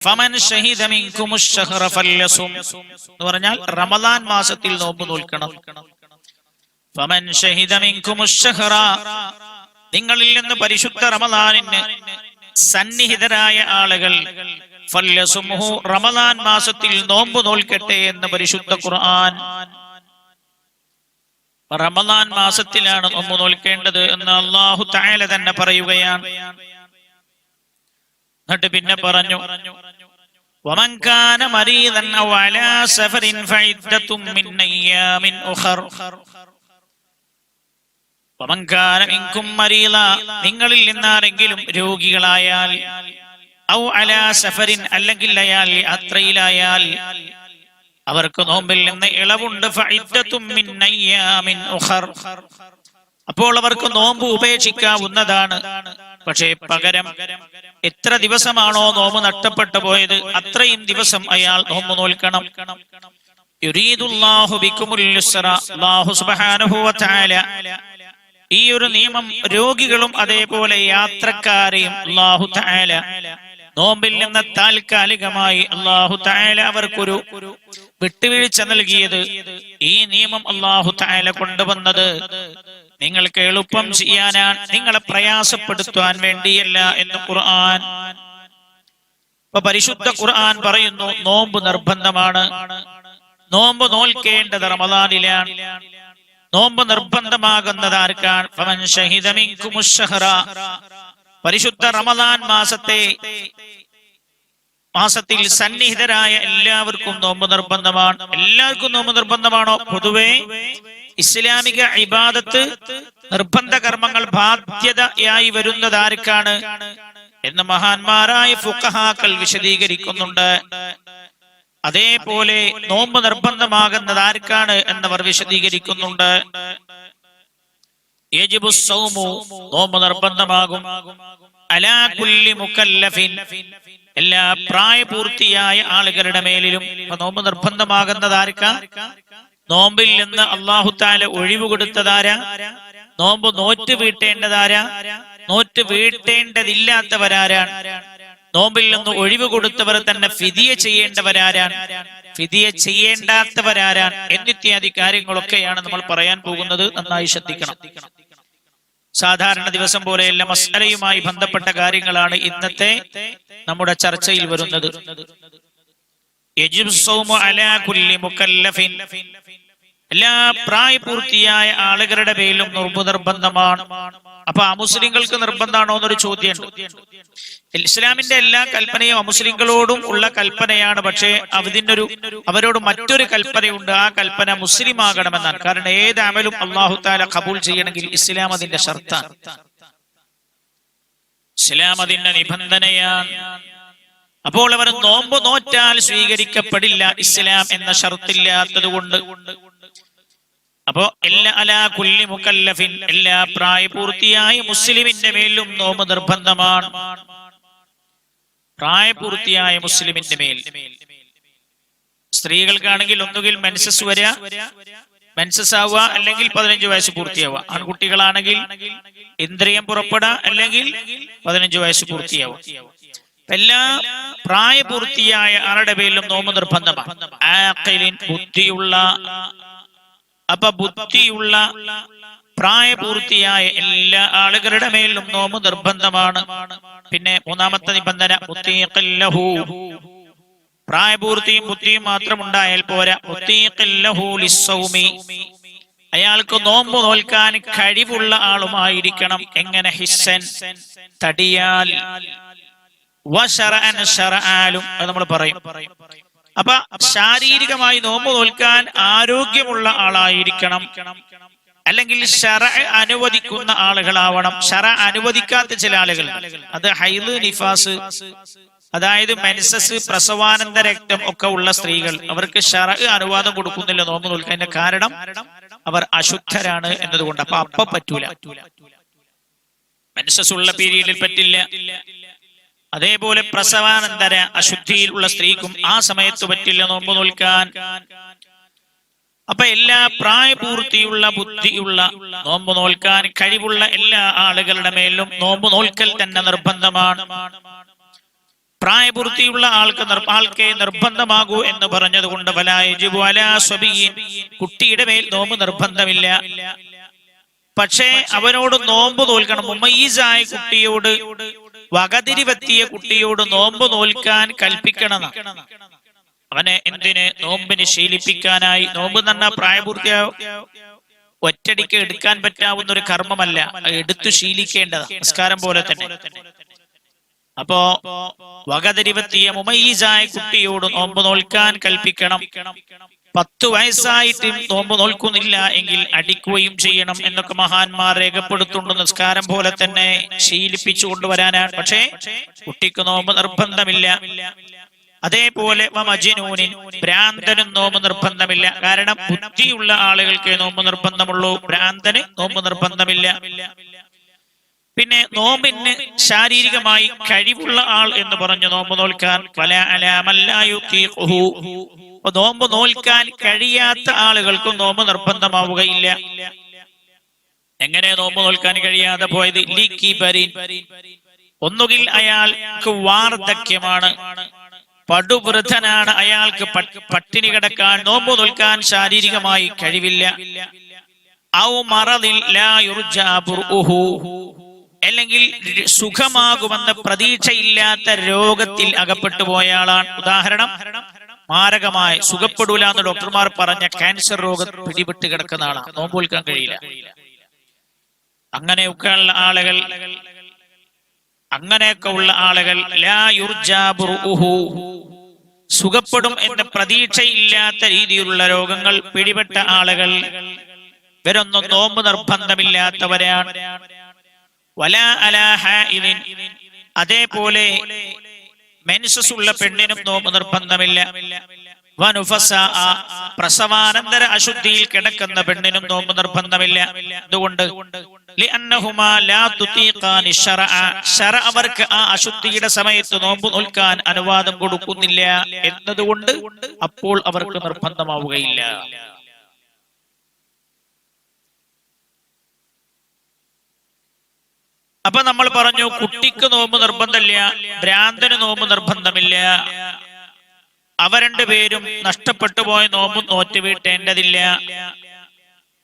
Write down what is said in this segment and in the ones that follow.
ഫമൻ ഷഹിദ മിൻകുമുശ് ശഹ്റ ഫല്യസും എന്ന് പറഞ്ഞാൽ റമദാൻ മാസത്തിൽ നോമ്പ് നോൽക്കണം. ഫമൻ ഷഹിദ മിൻകുമുശ് ശഹ്റ, നിങ്ങളിൽ നിന്ന് പരിശുദ്ധ റമദാനിന് സന്നിഹിതരായ ആളുകൾ ഫല്യസുംഹു, റമദാൻ മാസത്തിൽ നോമ്പ് നോൽക്കട്ടെ എന്ന് പരിശുദ്ധ ഖുർആൻ. റമദാൻ മാസത്തിലാണ് നോമ്പ് നോൽക്കേണ്ടത് എന്ന് അല്ലാഹു തആല തന്നെ പറയുകയാണ്. എന്നിട്ട് പിന്നെ പറഞ്ഞു, വമൻ കാന മരീദൻ ഔ അലാ സഫറിൻ ഫഇദ്ദത്തും മിൻ അയ്യാമിൻ ഉഖർ. വമൻ കാന മിൻകും മരീദ, നിങ്ങളിൽ നിന്നാരെങ്കിലും രോഗികളായാൽ, ഔ അലാ സഫറിൻ, അല്ലെങ്കിൽ അയാൾ യാത്രയിലായാൽ അവർക്ക് നോമ്പിൽ നിന്ന് ഇളവുണ്ട്. ഫഇദ്ദത്തും മിൻ അയ്യാമിൻ ഉഖർ, അപ്പോൾ അവർക്ക് നോമ്പ് ഉപേക്ഷിക്കാവുന്നതാണ്. പക്ഷേ പകരം എത്ര ദിവസമാണോ നോമ്പ് നഷ്ടപ്പെട്ടു പോയത് അത്രയും ദിവസം അയാൾ നോമ്പ് നോൽക്കണം. യുരീദുല്ലാഹു ബികുമുൽ യുസ്റ, അല്ലാഹു സുബ്ഹാനഹു വ തആല ഈ ഒരു നിയമം രോഗികളും അതേപോലെ യാത്രക്കാരെയും അല്ലാഹു തആല നോമ്പിൽ നിന്ന് താൽക്കാലികമായി അല്ലാഹു തആല അവർക്കൊരു വിട്ടുവീഴ്ച നൽകിയത്. ഈ നിയമം അല്ലാഹു തആല കൊണ്ടുവന്നത് നിങ്ങൾക്ക് എളുപ്പം ചെയ്യാനാണ്, നിങ്ങളെ പ്രയാസപ്പെടുത്താൻ വേണ്ടിയല്ല എന്ന് ഖുർആൻ. ഇപ്പൊ പരിശുദ്ധ ഖുർആൻ പറയുന്നു നോമ്പ് നിർബന്ധമാണ്. നോമ്പ് നോൽക്കേണ്ടത് റമദാനിലാണ്. നോമ്പ് നിർബന്ധമാകുന്നത് ആർക്കാണ്? ഫമൻ ഷഹിദ മിൻകുമുശ് ശഹ്റ, പരിശുദ്ധ റമദാൻ മാസത്തിൽ സന്നിഹിതരായ എല്ലാവർക്കും നോമ്പ് നിർബന്ധമാണ്. എല്ലാവർക്കും നോമ്പ് നിർബന്ധമാണോ? പൊതുവെ ഇസ്ലാമിക ഇബാദത്ത് നിർബന്ധ കർമ്മങ്ങൾ ബാധ്യതയായി വരുന്നത് ആർക്കാണ് എന്ന് മഹാന്മാരായ ഫുഖഹാക്കൾ വിശദീകരിക്കുന്നുണ്ട്. അതേപോലെ നോമ്പ് നിർബന്ധമാകുന്നത് ആർക്കാണ് എന്നവർ വിശദീകരിക്കുന്നുണ്ട്. യജിബുസ് സൗമു, നോമ്പ് നിർബന്ധമാകും. അലാ കുല്ലി മുകല്ലഫിൻ, എല്ലാ പ്രായപൂർത്തിയായ ആളുകളുടെ മേലിലും. നോമ്പ് നിർബന്ധമാകുന്നത് ആർക്കാ? നോമ്പിൽ നിന്ന് അല്ലാഹു തആല ഒഴിവ് കൊടുത്തതാരാ? നോമ്പ് നോറ്റ് വീട്ടേണ്ടതാരാ? നോറ്റ് വീട്ടേണ്ടതില്ലാത്തവരാരാണ്? നോമ്പിൽ നിന്ന് ഒഴിവ് കൊടുത്തവർ തന്നെ ഫിദിയ ചെയ്യേണ്ടവരാരാണ്? ഫിദിയ ചെയ്യേണ്ടാത്തവരാരാണ്? എന്നിത്യാദി കാര്യങ്ങളൊക്കെയാണ് നമ്മൾ പറയാൻ പോകുന്നത്. നന്നായി ശ്രദ്ധിക്കണം. സാധാരണ ദിവസം പോലെയല്ല, മസ്അലയുമായി ബന്ധപ്പെട്ട കാര്യങ്ങളാണ് ഇന്നത്തെ നമ്മുടെ ചർച്ചയിൽ വരുന്നത്. യജിബു സൗമു അലാ കുല്ലി മുകല്ലഫിൻ, എല്ലാ പ്രായപൂർത്തിയായ ആളുകളുടെ പേരിലും നോമ്പ് നിർബന്ധമാണ്. അപ്പൊ അമുസ്ലിങ്ങൾക്ക് നിർബന്ധമാണോ എന്നൊരു ചോദ്യമുണ്ട്. ഇസ്ലാമിന്റെ എല്ലാ കൽപ്പനയും അമുസ്ലിങ്ങളോടും ഉള്ള കൽപ്പനയാണ്. പക്ഷേ അവരോട് മറ്റൊരു കൽപ്പനയുണ്ട്. ആ കൽപ്പന മുസ്ലിം ആകണമെന്നാണ്. കാരണം ഏത് അമലും അല്ലാഹു തആല ഖബൂൽ ചെയ്യണമെങ്കിൽ ഇസ്ലാം അതിന്റെ ഷർത്താണ്. ഇസ്ലാം അതിന്റെ നിബന്ധനയാണ്. അപ്പോൾ അവർ നോമ്പ് നോറ്റാൽ സ്വീകരിക്കപ്പെടില്ല, ഇസ്ലാം എന്ന ഷർത്തില്ലാത്തത് കൊണ്ട്. അപ്പോ അലാ കുല്ലി മുകല്ലഫിൻ, എല്ലാ പ്രായപൂർത്തിയായ മുസ്ലിമിന്റെ മേലും നോമ്പ് നിർബന്ധമാണ്. പ്രായപൂർത്തിയായ മുസ്ലിമിന്റെ മേൽ. സ്ത്രീകൾക്കാണെങ്കിൽ ഒന്നുകിൽ മെൻസസ് വരിക, മെൻസസ് ആവുക, അല്ലെങ്കിൽ 15 വയസ്സ് പൂർത്തിയാവുക. ആൺകുട്ടികളാണെങ്കിൽ ഇന്ദ്രിയം പുറപ്പെടുക, അല്ലെങ്കിൽ 15 വയസ്സ് പൂർത്തിയാവുക. എല്ലാ പ്രായപൂർത്തിയായ ആരുടെ പേരിലും നോമ്പ് നിർബന്ധമാണ്. ആഖിലിൻ, ബുദ്ധിയുള്ള പ്രായപൂർത്തിയായ എല്ലാ ആളുകളുടെ മേലും നോമ്പ് നിർബന്ധമാണ്. പിന്നെ മൂന്നാമത്തെ നിബന്ധന മുത്തീഖിൻ ലഹു, പ്രായപൂർത്തിയും ബുദ്ധിയും മാത്രം ഉണ്ടായാൽ പോരാ. മുത്തീഖിൻ ലഹു ലിസ്സൗമി, അയാൾക്ക് നോമ്പ് നോൽക്കാൻ കഴിവുള്ള ആളുമായിരിക്കണം. എങ്ങനെ? ഹിസ്സൻ, തടിയാൽ, വശറഅൻ, ശറആലും, അത് നമ്മൾ പറയും. അപ്പൊ ശാരീരികമായി നോമ്പ് നോൽക്കാൻ ആരോഗ്യമുള്ള ആളായിരിക്കണം. അല്ലെങ്കിൽ ശറഅ അനുവദിക്കുന്ന ആളുകളാവണം. ശറഅ അനുവദിക്കാത്ത ചില ആളുകൾ, അത് ഹൈദ്, നിഫാസ്, അതായത് മെൻസസ്, പ്രസവാനന്തര രക്തം ഒക്കെ ഉള്ള സ്ത്രീകൾ, അവർക്ക് ശറഅ അനുവാദം കൊടുക്കുന്നില്ല നോമ്പ് നോൽക്കാൻ. കാരണം അവർ അശുദ്ധരാണ് എന്നതുകൊണ്ട്. അപ്പൊ പറ്റൂല. മെൻസസ് ഉള്ള പീരീഡിൽ പറ്റില്ല. അതേപോലെ പ്രസവാനന്തര അശുദ്ധിയിലുള്ള സ്ത്രീക്കും ആ സമയത്ത് പറ്റില്ല നോമ്പ് നോൽക്കാൻ. അപ്പൊ എല്ലാ പ്രായപൂർത്തിയുള്ള ബുദ്ധിയുള്ള നോമ്പ് നോൽക്കാൻ കഴിവുള്ള എല്ലാ ആളുകളുടെ മേലും നോമ്പ് നോൽക്കൽ തന്നെ നിർബന്ധമാണ്. പ്രായപൂർത്തിയുള്ള ആൾക്കേ നിർബന്ധമാകൂ എന്ന് പറഞ്ഞതുകൊണ്ട് വലാ യജിബു അലാ സ്വബിയ്യിൻ, കുട്ടിയുടെ മേൽ നോമ്പ് നിർബന്ധമില്ല. പക്ഷേ അവനോട് നോമ്പ് നോൽക്കണം. മുമയ്യിസായ കുട്ടിയോട്, വകതിരിവെത്തിയ കുട്ടിയോട് നോമ്പ് നോൽക്കാൻ കൽപ്പിക്കണം. അവനെ എന്തിന്? നോമ്പിന് ശീലിപ്പിക്കാനായി. നോമ്പ് തന്നെ പ്രായപൂർത്തിയ ഒറ്റടിക്ക് എടുക്കാൻ പറ്റാവുന്ന ഒരു കർമ്മമല്ല, എടുത്തു ശീലിക്കേണ്ടത്, നിസ്കാരം പോലെ തന്നെ. അപ്പോ വകതിരിവെത്തിയ മുമയ്യിസായ കുട്ടിയോട് നോമ്പ് നോൽക്കാൻ കൽപ്പിക്കണം. 10 വയസ്സായിട്ടും നോമ്പ് നോൽക്കുന്നില്ല എങ്കിൽ അടിക്കുകയും ചെയ്യണം എന്നൊക്കെ മഹാന്മാർ രേഖപ്പെടുത്തുന്നു. നിസ്കാരം പോലെ തന്നെ ശീലിപ്പിച്ചു കൊണ്ടുവരാനാണ്. പക്ഷേ കുട്ടിക്ക് നോമ്പ് നിർബന്ധമില്ല. അതേപോലെ മജ്നൂനിൻ, ഭ്രാന്തനും നോമ്പ് നിർബന്ധമില്ല. കാരണം ബുദ്ധിയുള്ള ആളുകൾക്ക് നോമ്പ് നിർബന്ധമുള്ളൂ, ഭ്രാന്തന് നോമ്പ് നിർബന്ധമില്ല. പിന്നെ നോമ്പിന് ശാരീരികമായി കഴിവുള്ള ആൾ എന്ന് പറഞ്ഞു നോമ്പ് നോൽക്കാൻ. നോമ്പ് നോൽക്കാൻ കഴിയാത്ത ആളുകൾക്കും നോമ്പ് നിർബന്ധമാവുകയില്ല. എങ്ങനെ നോമ്പ് നോൽക്കാൻ കഴിയാതെ പോയത്? ഒന്നുകിൽ അയാൾക്ക് വാർദ്ധക്യമാണ്, പടുവൃദ്ധനാണ്, അയാൾക്ക് പട്ടിണി കിടക്കാൻ നോമ്പ് നോൽക്കാൻ ശാരീരികമായി കഴിവില്ല. ഔ മറദിൻ ലാ യുർജാ ബുർഉഹു, അല്ലെങ്കിൽ സുഖമാകുമെന്ന പ്രതീക്ഷയില്ലാത്ത രോഗത്തിൽ അകപ്പെട്ടു പോയ ആളാണ്. ഉദാഹരണം, മാരകമായ സുഖപ്പെടൂല എന്ന് ഡോക്ടർമാർ പറഞ്ഞ ക്യാൻസർ രോഗം പിടിപെട്ട് കിടക്കുന്ന ആളാണ്, നോമ്പ് നോൽക്കാൻ കഴിയില്ല. അങ്ങനെയൊക്കെ ഉള്ള ആളുകൾ ലാ യുർജാ ബുർഉഹു, സുഖപ്പെടും എന്ന പ്രതീക്ഷയില്ലാത്ത രീതിയിലുള്ള രോഗങ്ങൾ പിടിപെട്ട ആളുകൾ, ഇവരൊന്നും നോമ്പ് നിർബന്ധമില്ലാത്തവരാണ്. വലാ അലാ ഹായിദിൻ, അതേപോലെ മെൻസസ് ഉള്ള പെണ്ണിനും നോമ്പ് നിർബന്ധമില്ല. വനുഫസാ, പ്രസവാനന്തര അശുദ്ധിയിൽ കിടക്കുന്ന പെണ്ണിനും നോമ്പ് നിർബന്ധമില്ല. അതുകൊണ്ട് ലിഅന്നഹുമാ ലാ തുതീഖാനി ശറഅ, ശറഅ അവർക്ക് ആ അശുദ്ധിയുടെ സമയത്ത് നോമ്പ് നോൽക്കാൻ അനുവാദം കൊടുക്കുന്നില്ല എന്നതുകൊണ്ട് അപ്പോൾ അവർക്ക് നിർബന്ധമാവുകയില്ല. അപ്പൊ നമ്മൾ പറഞ്ഞു കുട്ടിക്ക് നോമ്പ് നിർബന്ധമില്ല, ഭ്രാന്തന് നോമ്പ് നിർബന്ധമില്ല. അവ രണ്ടുപേരും നഷ്ടപ്പെട്ടു പോയ നോമ്പ് നോറ്റ് വീട്ടേണ്ടതില്ല.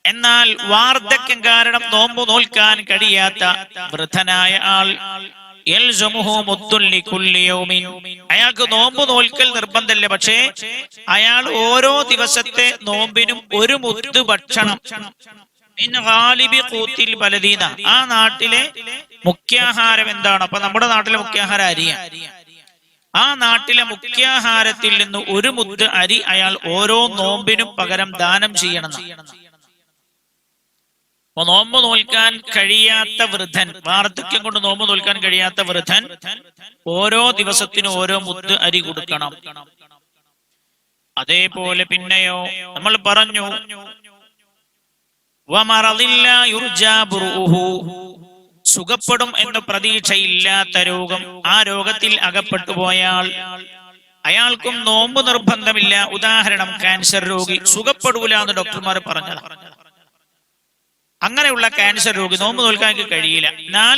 എന്നാൽ വാർദ്ധക്യം കാരണം നോമ്പ് നോൽക്കാൻ കഴിയാത്ത വൃദ്ധനായ ആൾ, അയാൾക്ക് നോമ്പ് നോൽക്കൽ നിർബന്ധമില്ല. പക്ഷേ അയാൾ ഓരോ ദിവസത്തെ നോമ്പിനും ഒരു മുദ്ദ് ഭക്ഷണം, ആ നാട്ടിലെ മുഖ്യാഹാരം എന്താണ്? അപ്പൊ നമ്മുടെ നാട്ടിലെ മുഖ്യാഹാരം അരിയാണ്. ആ നാട്ടിലെ മുഖ്യാഹാരത്തിൽ നിന്ന് ഒരു മുദ്ദ് അരി അയാൾ ഓരോ നോമ്പിനും പകരം ദാനം ചെയ്യണം. അപ്പൊ നോമ്പ് നോൽക്കാൻ കഴിയാത്ത വൃദ്ധൻ, വാർദ്ധക്യം കൊണ്ട് നോമ്പ് നോൽക്കാൻ കഴിയാത്ത വൃദ്ധൻ ഓരോ ദിവസത്തിനും ഓരോ മുദ്ദ് അരി കൊടുക്കണം. അതേപോലെ പിന്നെയോ നമ്മൾ പറഞ്ഞു സുഖപ്പെടും എന്ന പ്രതീക്ഷയില്ലാത്ത രോഗം, ആ രോഗത്തിൽ അകപ്പെട്ടു പോയാൽ അയാൾക്കും നോമ്പ് നിർബന്ധമില്ല. ഉദാഹരണം, ക്യാൻസർ രോഗി, സുഖപ്പെടൂല എന്ന് ഡോക്ടർമാർ പറഞ്ഞത്. അങ്ങനെയുള്ള ക്യാൻസർ രോഗി നോമ്പ് നോൽക്കാൻ കഴിയില്ല. എന്നാൽ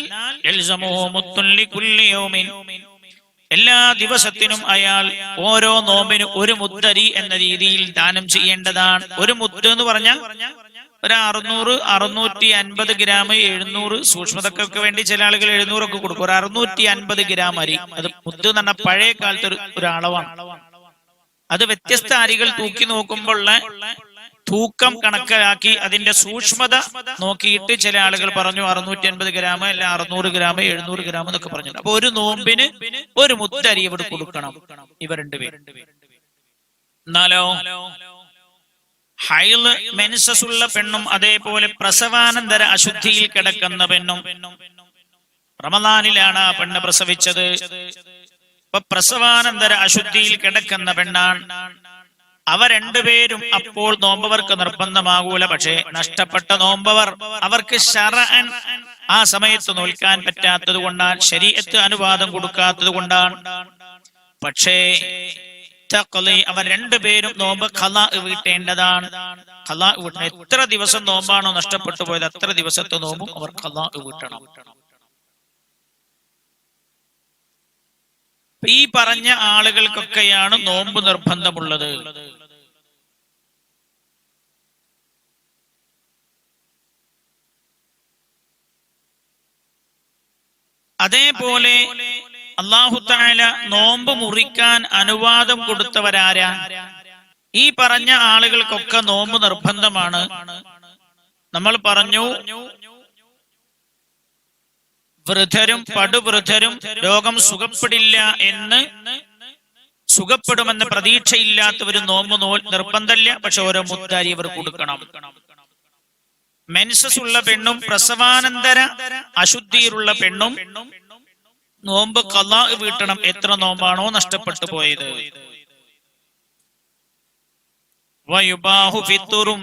എല്ലാ ദിവസത്തിനും അയാൾ ഓരോ നോമ്പിനും ഒരു മുദ്ദരി എന്ന രീതിയിൽ ദാനം ചെയ്യേണ്ടതാണ്. ഒരു മുദ്ദ് എന്ന് പറഞ്ഞാൽ ഒരു 600, 650 ഗ്രാം, 700, സൂക്ഷ്മതക്കൊക്കെ വേണ്ടി ചില ആളുകൾ 700 ഒക്കെ കൊടുക്കും. ഒരു 650 ഗ്രാം അരി, അത് മുദ്ദ് എന്ന് പറഞ്ഞാൽ പഴയ കാലത്ത് ഒരു അളവാണ്. അത് വ്യത്യസ്ത അരികൾ തൂക്കി നോക്കുമ്പോൾ തൂക്കം കണക്കാക്കി അതിന്റെ സൂക്ഷ്മത നോക്കിയിട്ട് ചില ആളുകൾ പറഞ്ഞു 650 ഗ്രാം, അല്ല 600 ഗ്രാം, 700 ഗ്രാം എന്നൊക്കെ പറഞ്ഞു. അപ്പൊ ഒരു നോമ്പിന് ഒരു മുദ്ദരി ഇവിടെ കൊടുക്കണം ഇവ രണ്ടുപേരും. എന്നാലോ ഹൈള്, മെൻസസ് ഉള്ള പെണ്ണും അതേപോലെ പ്രസവാനന്തര അശുദ്ധിയിൽ കിടക്കുന്ന പെണ്ണും, റമദാനിലാണ് ആ പെണ്ണ് പ്രസവിച്ചത്. ഇപ്പൊ പ്രസവാനന്തര അശുദ്ധിയിൽ കിടക്കുന്ന പെണ്ണാണ്. അവ രണ്ടുപേരും അപ്പോൾ നോമ്പവർക്ക് നിർബന്ധമാകൂല. പക്ഷേ നഷ്ടപ്പെട്ട നോമ്പവർ, അവർക്ക് ശറഅൻ ആ സമയത്ത് നോൽക്കാൻ പറ്റാത്തത് കൊണ്ടാണ്, ശരീഅത്ത് അനുവാദം കൊടുക്കാത്തത് കൊണ്ടാണ്. പക്ഷേ അവർ രണ്ടുപേരും നോമ്പ് ഖളാ വീട്ടേണ്ടതാണ്. ഖളാ വീട്ടണം. എത്ര ദിവസം നോമ്പാണോ നഷ്ടപ്പെട്ടു പോയത് അത്ര ദിവസത്തെ നോമ്പും അവർ ഖളാ വീട്ടണം. ഈ പറഞ്ഞ ആളുകൾക്കൊക്കെയാണ് നോമ്പ് നിർബന്ധമുള്ളത്. അതേപോലെ അല്ലാഹു തആല നോമ്പ് മുറിക്കാൻ അനുവാദം കൊടുത്തവരാരാ? ഈ പറഞ്ഞ ആളുകൾക്കൊക്കെ നോമ്പ് നിർബന്ധമാണ്. നമ്മൾ പറഞ്ഞു, വൃദ്ധരും പടുവൃദ്ധരും രോഗം സുഖപ്പെടില്ല എന്ന് സുഖപ്പെടുമെന്ന പ്രതീക്ഷയില്ലാത്തവരും നോമ്പ് നിർബന്ധമില്ല. പക്ഷെ ഓരോ മുദ്ദാരി ഇവർ കൊടുക്കണം. മെൻസസ് ഉള്ള പെണ്ണും പ്രസവാനന്തര അശുദ്ധിയിലുള്ള പെണ്ണും നോമ്പ് ഖളാ വീട്ടണം. എത്ര നോമ്പാണോ നഷ്ടപ്പെട്ടു പോയത്. വയുബാഹു ഫിത്റും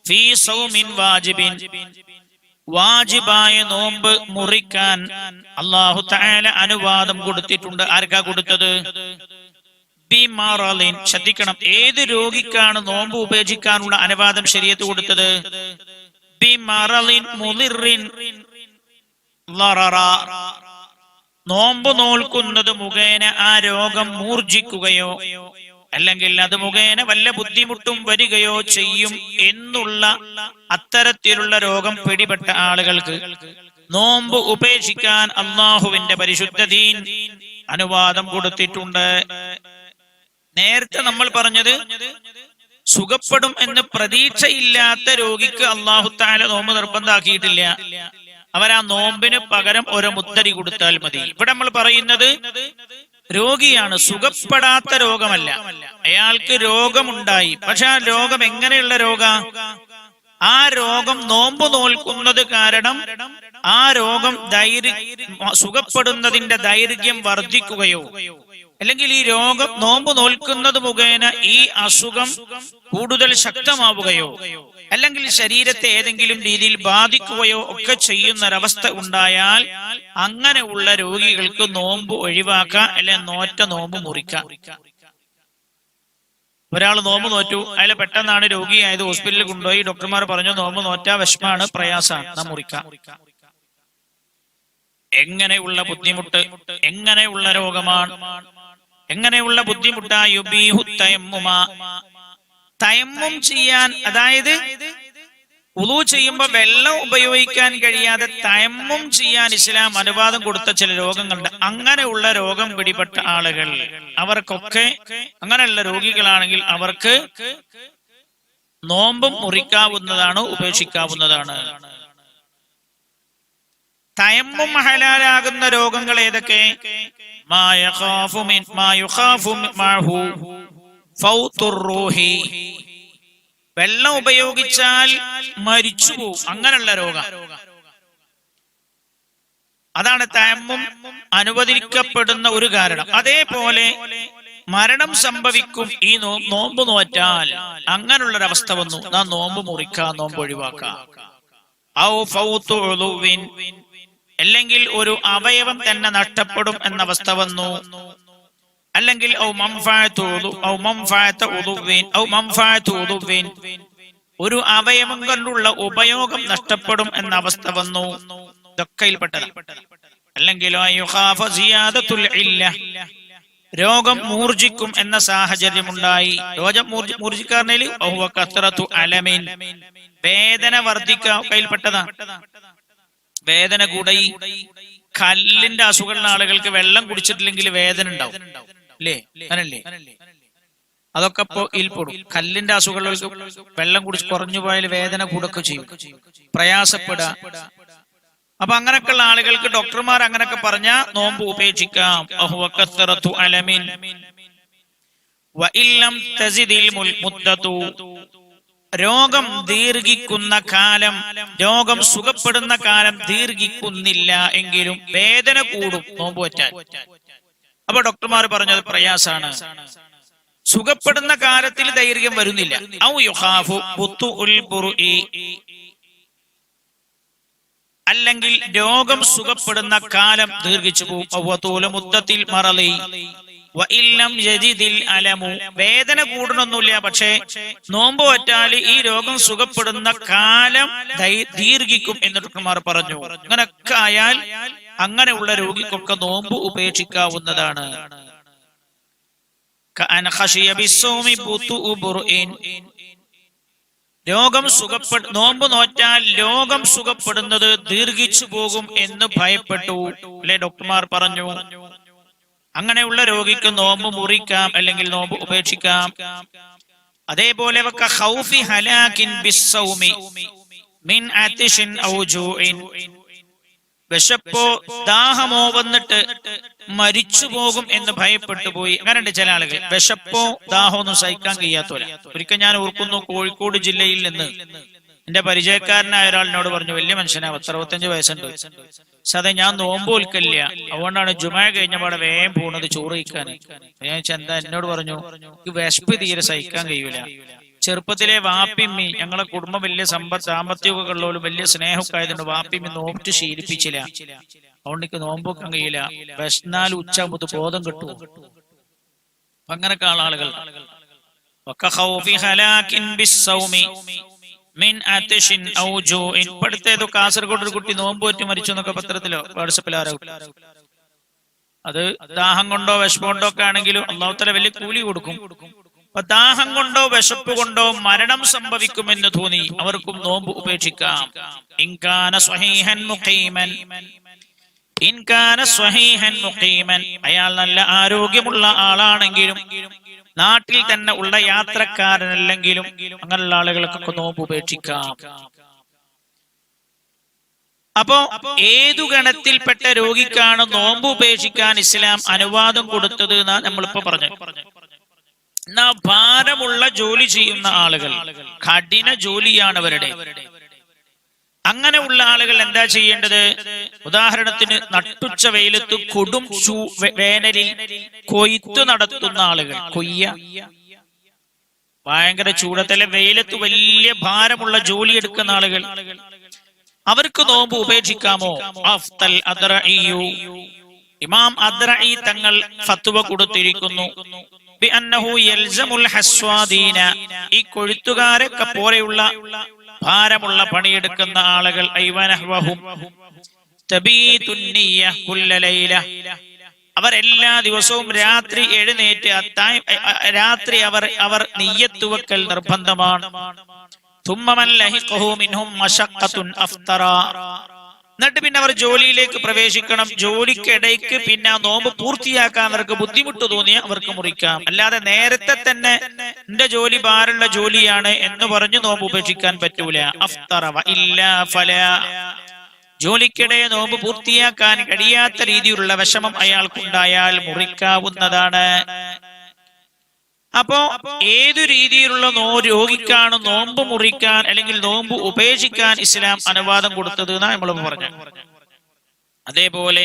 ഫീ സൗമിൻ വാജിബിൻ, വാജിബായ നോമ്പ് മുറിക്കാൻ അല്ലാഹു തആല അനുവാദം കൊടുത്തിട്ടുണ്ട്. ആർക്കാ കൊടുത്തത്? ബിമറലിൻ. ശ്രദ്ധിക്കണം, ഏത് രോഗിക്കാണ് നോമ്പ് ഉപേക്ഷിക്കാനുള്ള അനുവാദം ശരീഅത്ത് കൊടുത്തത്? ബിമറലിൻ മുളിറിൻ ലററ. നോമ്പ് നോൽക്കുന്നത് മുഖേന ആ രോഗം മൂർജിക്കുകയോ അല്ലെങ്കിൽ അത് മുഖേന വല്ല ബുദ്ധിമുട്ടും വരികയോ ചെയ്യും എന്നുള്ള അത്തരത്തിലുള്ള രോഗം പിടിപെട്ട ആളുകൾക്ക് നോമ്പ് ഉപേക്ഷിക്കാൻ അല്ലാഹുവിന്റെ പരിശുദ്ധ ദീൻ അനുവാദം കൊടുത്തിട്ടുണ്ട്. നേരത്തെ നമ്മൾ പറഞ്ഞത് സുഖപ്പെടും എന്ന് പ്രതീക്ഷയില്ലാത്ത രോഗിക്ക് അല്ലാഹു തആല നോമ്പ് നിർബന്ധമാക്കിയിട്ടില്ല. അവരാ നോമ്പിന് പകരം ഒരു മുദ്ദരി കൊടുത്താൽ മതി. ഇവിടെ നമ്മൾ പറയുന്നത് രോഗിയാണ്, സുഖപ്പെടാത്ത രോഗമല്ല. അയാൾക്ക് രോഗമുണ്ടായി, പക്ഷെ ആ രോഗം എങ്ങനെയുള്ള രോഗ? ആ രോഗം നോമ്പ് നോൽക്കുന്നത് കാരണം ആ രോഗം സുഖപ്പെടുന്നതിന്റെ ദൈർഘ്യം വർദ്ധിക്കുകയോ അല്ലെങ്കിൽ ഈ രോഗം നോമ്പ് നോൽക്കുന്നത് മുഖേന ഈ അസുഖം കൂടുതൽ ശക്തമാവുകയോ അല്ലെങ്കിൽ ശരീരത്തെ ഏതെങ്കിലും രീതിയിൽ ബാധിക്കുകയോ ഒക്കെ ചെയ്യുന്നൊരവസ്ഥ ഉണ്ടായാൽ അങ്ങനെയുള്ള രോഗികൾക്ക് നോമ്പ് ഒഴിവാക്കാം, അല്ലെങ്കിൽ നോറ്റ നോമ്പ് മുറിക്കാം. ഒരാൾ നോമ്പ് നോറ്റു, അയാൾ പെട്ടെന്നാണ് രോഗിയായത്, ഹോസ്പിറ്റലിൽ കൊണ്ടുപോയി, ഡോക്ടർമാർ പറഞ്ഞു നോമ്പ് നോറ്റാ വിഷമാണ്, പ്രയാസാണ്, നാം മുറിക്കാം. എങ്ങനെയുള്ള ബുദ്ധിമുട്ട്, എങ്ങനെയുള്ള രോഗമാണ്, എങ്ങനെയുള്ള ബുദ്ധിമുട്ടാ? തയമ്മും ചെയ്യാൻ, അതായത് വുളൂ ചെയ്യുമ്പോ വെള്ളം ഉപയോഗിക്കാൻ കഴിയാതെ തയമ്മും ചെയ്യാൻ ഇസ്ലാം അനുവാദം കൊടുത്ത ചില രോഗങ്ങളുണ്ട്. അങ്ങനെയുള്ള രോഗം പിടിപെട്ട ആളുകൾ, അവർക്കൊക്കെ, അങ്ങനെയുള്ള രോഗികളാണെങ്കിൽ അവർക്ക് നോമ്പും മുറിക്കാവുന്നതാണ്, ഉപേക്ഷിക്കാവുന്നതാണ്. തയമ്മും ഹലാലാകുന്ന രോഗങ്ങൾ ഏതൊക്കെ? വെള്ളം ഉപയോഗിച്ചാൽ മരിച്ചുപോകും, അങ്ങനെയുള്ള രോഗം, അതാണ് തയമ്മും അനുവദിക്കപ്പെടുന്ന ഒരു കാരണം. അതേപോലെ മരണം സംഭവിക്കും ഈ നോമ്പ് നോറ്റാൽ, അങ്ങനെയുള്ളൊരവസ്ഥ വന്നു, നാം നോമ്പ് മുറിക്കാം, നോമ്പ് ഒഴിവാക്കാം. അല്ലെങ്കിൽ ഒരു അവയവം തന്നെ നഷ്ടപ്പെടും എന്ന അവസ്ഥ വന്നു, അല്ലെങ്കിൽ ഒരു അവയവം കൊണ്ടുള്ള ഉപയോഗം നഷ്ടപ്പെടും എന്ന അവസ്ഥ വന്നു, ഇതൊക്കെയിൽപ്പെട്ടത്. അല്ലെങ്കിൽ രോഗം മൂർജിക്കും എന്ന സാഹചര്യം ഉണ്ടായി. രോഗം മൂർജിക്കാറിൽ വേദന വർദ്ധിക്കയിൽപ്പെട്ടതാ. വേദന കൂടായി, കല്ലിന്റെ അസുഖമുള്ള ആളുകൾക്ക് വെള്ളം കുടിച്ചിട്ടില്ലെങ്കിൽ വേദന ഉണ്ടാവും, അല്ലേ? അങ്ങനല്ലേ? അതൊക്കെ ഇപ്പോ ഇൽപ്പെടും. കല്ലിന്റെ അസുഖങ്ങൾക്ക് വെള്ളം കുടിച്ച് കുറഞ്ഞു പോയാൽ വേദന കൂടൊക്കെ ചെയ്യും, പ്രയാസപ്പെടുക. അപ്പൊ അങ്ങനൊക്കെയുള്ള ആളുകൾക്ക് ഡോക്ടർമാർ അങ്ങനൊക്കെ പറഞ്ഞ നോമ്പ് ഉപേക്ഷിക്കാം. രോഗം ദീർഘിക്കുന്ന കാലം, രോഗം സുഖപ്പെടുന്ന കാലം ദീർഘിക്കുന്നില്ല എങ്കിലും വേദന കൂടും നോമ്പ് പറ്റാൻ. അപ്പൊ ഡോക്ടർമാർ പറഞ്ഞത് പ്രയാസാണ്. സുഖപ്പെടുന്ന കാലത്തിൽ ദൈർഘ്യം വരുന്നില്ല. അല്ലെങ്കിൽ രോഗം സുഖപ്പെടുന്ന കാലം ദീർഘിച്ചു പോകും. വേദന കൂടണമൊന്നുമില്ല, പക്ഷെ നോമ്പ് പറ്റാൽ ഈ രോഗം സുഖപ്പെടുന്ന കാലം ദീർഘിക്കും എന്ന് ഡോക്ടർമാർ പറഞ്ഞു. അങ്ങനൊക്കെ ആയാൽ അങ്ങനെയുള്ള രോഗിക്കൊക്കെ നോമ്പ് ഉപേക്ഷിക്കാവുന്നതാണ്. നോമ്പ് നോറ്റാൽ രോഗം സുഖപ്പെടുന്നത് ദീർഘിച്ചു പോകും എന്ന് ഭയപ്പെട്ടു അല്ലെ ഡോക്ടർമാർ പറഞ്ഞു. അങ്ങനെയുള്ള രോഗിക്ക് നോമ്പ് മുറിക്കാം, അല്ലെങ്കിൽ നോമ്പ് ഉപേക്ഷിക്കാം. അതേപോലെ വിശപ്പോ ദാഹമോ വന്നിട്ട് മരിച്ചു പോകും എന്ന് ഭയപ്പെട്ടു പോയി. അങ്ങനെയുണ്ട് ചില ആളുകൾ, വിശപ്പോ ദാഹമൊന്നും സഹിക്കാൻ കഴിയാത്തവരാ. ഒരിക്കൽ ഞാൻ ഓർക്കുന്നു, കോഴിക്കോട് ജില്ലയിൽ നിന്ന് എന്റെ പരിചയക്കാരനായ ഒരാളിനോട് പറഞ്ഞു, വലിയ മനുഷ്യനാ, 65 വയസ്സുണ്ട്, പക്ഷെ അതെ ഞാൻ നോമ്പ് വിൽക്കില്ല, അതുകൊണ്ടാണ് ജുമാ കഴിഞ്ഞപാടെ വേഗം പോണത് ചോറ് കഴിക്കാൻ. ഞാൻ എന്താ, എന്നോട് പറഞ്ഞു, ഈ വിശപ്പ് തീരെ സഹിക്കാൻ കഴിയൂല. ചെറുപ്പത്തിലെ വാപ്പിമ്മി, ഞങ്ങളെ കുടുംബം വലിയ സാമ്പത്തികമൊക്കെ ഉള്ളവരും വലിയ സ്നേഹമൊക്കെ ആയതുകൊണ്ട് വാപ്പിമ്മി നോമ്പ് ശീലിപ്പിച്ചില്ല, അതുകൊണ്ട് എനിക്ക് നോമ്പൊക്കെ കഴിയില്ല, വിശന്നാൽ ഉച്ചാകുമ്പോ ബോധം കിട്ടും. അങ്ങനൊക്കെ ആളുകൾ ഇപ്പോഴത്തേതോ കാസർഗോഡ് ഒരു കുട്ടി നോമ്പ് പറ്റി മരിച്ചു എന്നൊക്കെ പത്രത്തിലോ വാട്സപ്പിലോ ആരോ. അത് ദാഹം കൊണ്ടോ വിശപ്പ് കൊണ്ടോ ഒക്കെ ആണെങ്കിലും അല്ലാഹു തആല വലിയ കൂലി കൊടുക്കും. അപ്പൊ ദാഹം കൊണ്ടോ വിശപ്പ് കൊണ്ടോ മരണം സംഭവിക്കുമെന്ന് തോന്നി അവർക്കും നോമ്പ് ഉപേക്ഷിക്കാം. അയാൾ നല്ല ആരോഗ്യമുള്ള ആളാണെങ്കിലും നാട്ടിൽ തന്നെ ഉള്ള യാത്രക്കാരനല്ലെങ്കിലും അങ്ങനെയുള്ള ആളുകൾക്കൊക്കെ നോമ്പ് ഉപേക്ഷിക്കാം. അപ്പോ ഏതു ഗണത്തിൽപ്പെട്ട രോഗിക്കാണ് നോമ്പ് ഉപേക്ഷിക്കാൻ ഇസ്ലാം അനുവാദം കൊടുത്തത് എന്നാ നമ്മളിപ്പോ പറഞ്ഞു. എന്നാ ഭാരമുള്ള ജോലി ചെയ്യുന്ന ആളുകൾ, കഠിന ജോലിയാണ് അവരുടെ, അങ്ങനെയുള്ള ആളുകൾ എന്താ ചെയ്യേണ്ടത്? ഉദാഹരണത്തിന് നട്ടുച്ച വെയിലത്ത് കൊടും വേനലിൽ കൊയ്ത്ത് നടത്തുന്ന ആളുകൾ, ഭയങ്കര ചൂടത്തിലെ വെയിലത്ത് വലിയ ഭാരമുള്ള ജോലി എടുക്കുന്ന ആളുകൾ, അവർക്ക് നോമ്പ് ഉപേക്ഷിക്കാമോ? അഫ്തൽ അദ്റഇയു, ഇമാം അദ്റഇ തങ്ങൾ ഫത്വ കൊടുത്തിരിക്കുന്നു, ഈ കൊഴുത്തുകാരൊക്കെ പോലെയുള്ള ഭാരമുള്ള പണിയെടുക്കുന്ന ആളുകൾ, അവരെല്ലാ ദിവസവും രാത്രി എഴുന്നേറ്റ് രാത്രി അവർ നിയ്യത്ത് വെക്കൽ നിർബന്ധമാണ്. എന്നിട്ട് പിന്നെ അവർ ജോലിയിലേക്ക് പ്രവേശിക്കണം. ജോലിക്കിടയ്ക്ക് പിന്നെ ആ നോമ്പ് പൂർത്തിയാക്കാൻ അവർക്ക് ബുദ്ധിമുട്ട് തോന്നിയ അവർക്ക് മുറിക്കാം. അല്ലാതെ നേരത്തെ തന്നെ എന്റെ ജോലി ഭാരമുള്ള ജോലിയാണ് എന്ന് പറഞ്ഞ് നോമ്പ് ഉപേക്ഷിക്കാൻ പറ്റൂല. അഫ്തറ ഇല്ലാ ഫലാ, ജോലിക്കിടെ നോമ്പ് പൂർത്തിയാക്കാൻ കഴിയാത്ത രീതിയിലുള്ള വിഷമം അയാൾക്കുണ്ടായാൽ മുറിക്കാവുന്നതാണ്. അപ്പോ ഏതു രീതിയിലുള്ള രോഗിക്കാണ് നോമ്പ് മുറിക്കാൻ അല്ലെങ്കിൽ നോമ്പ് ഉപേക്ഷിക്കാൻ ഇസ്ലാം അനുവാദം കൊടുത്തത് എന്നാ നമ്മൾ പറഞ്ഞു. അതേപോലെ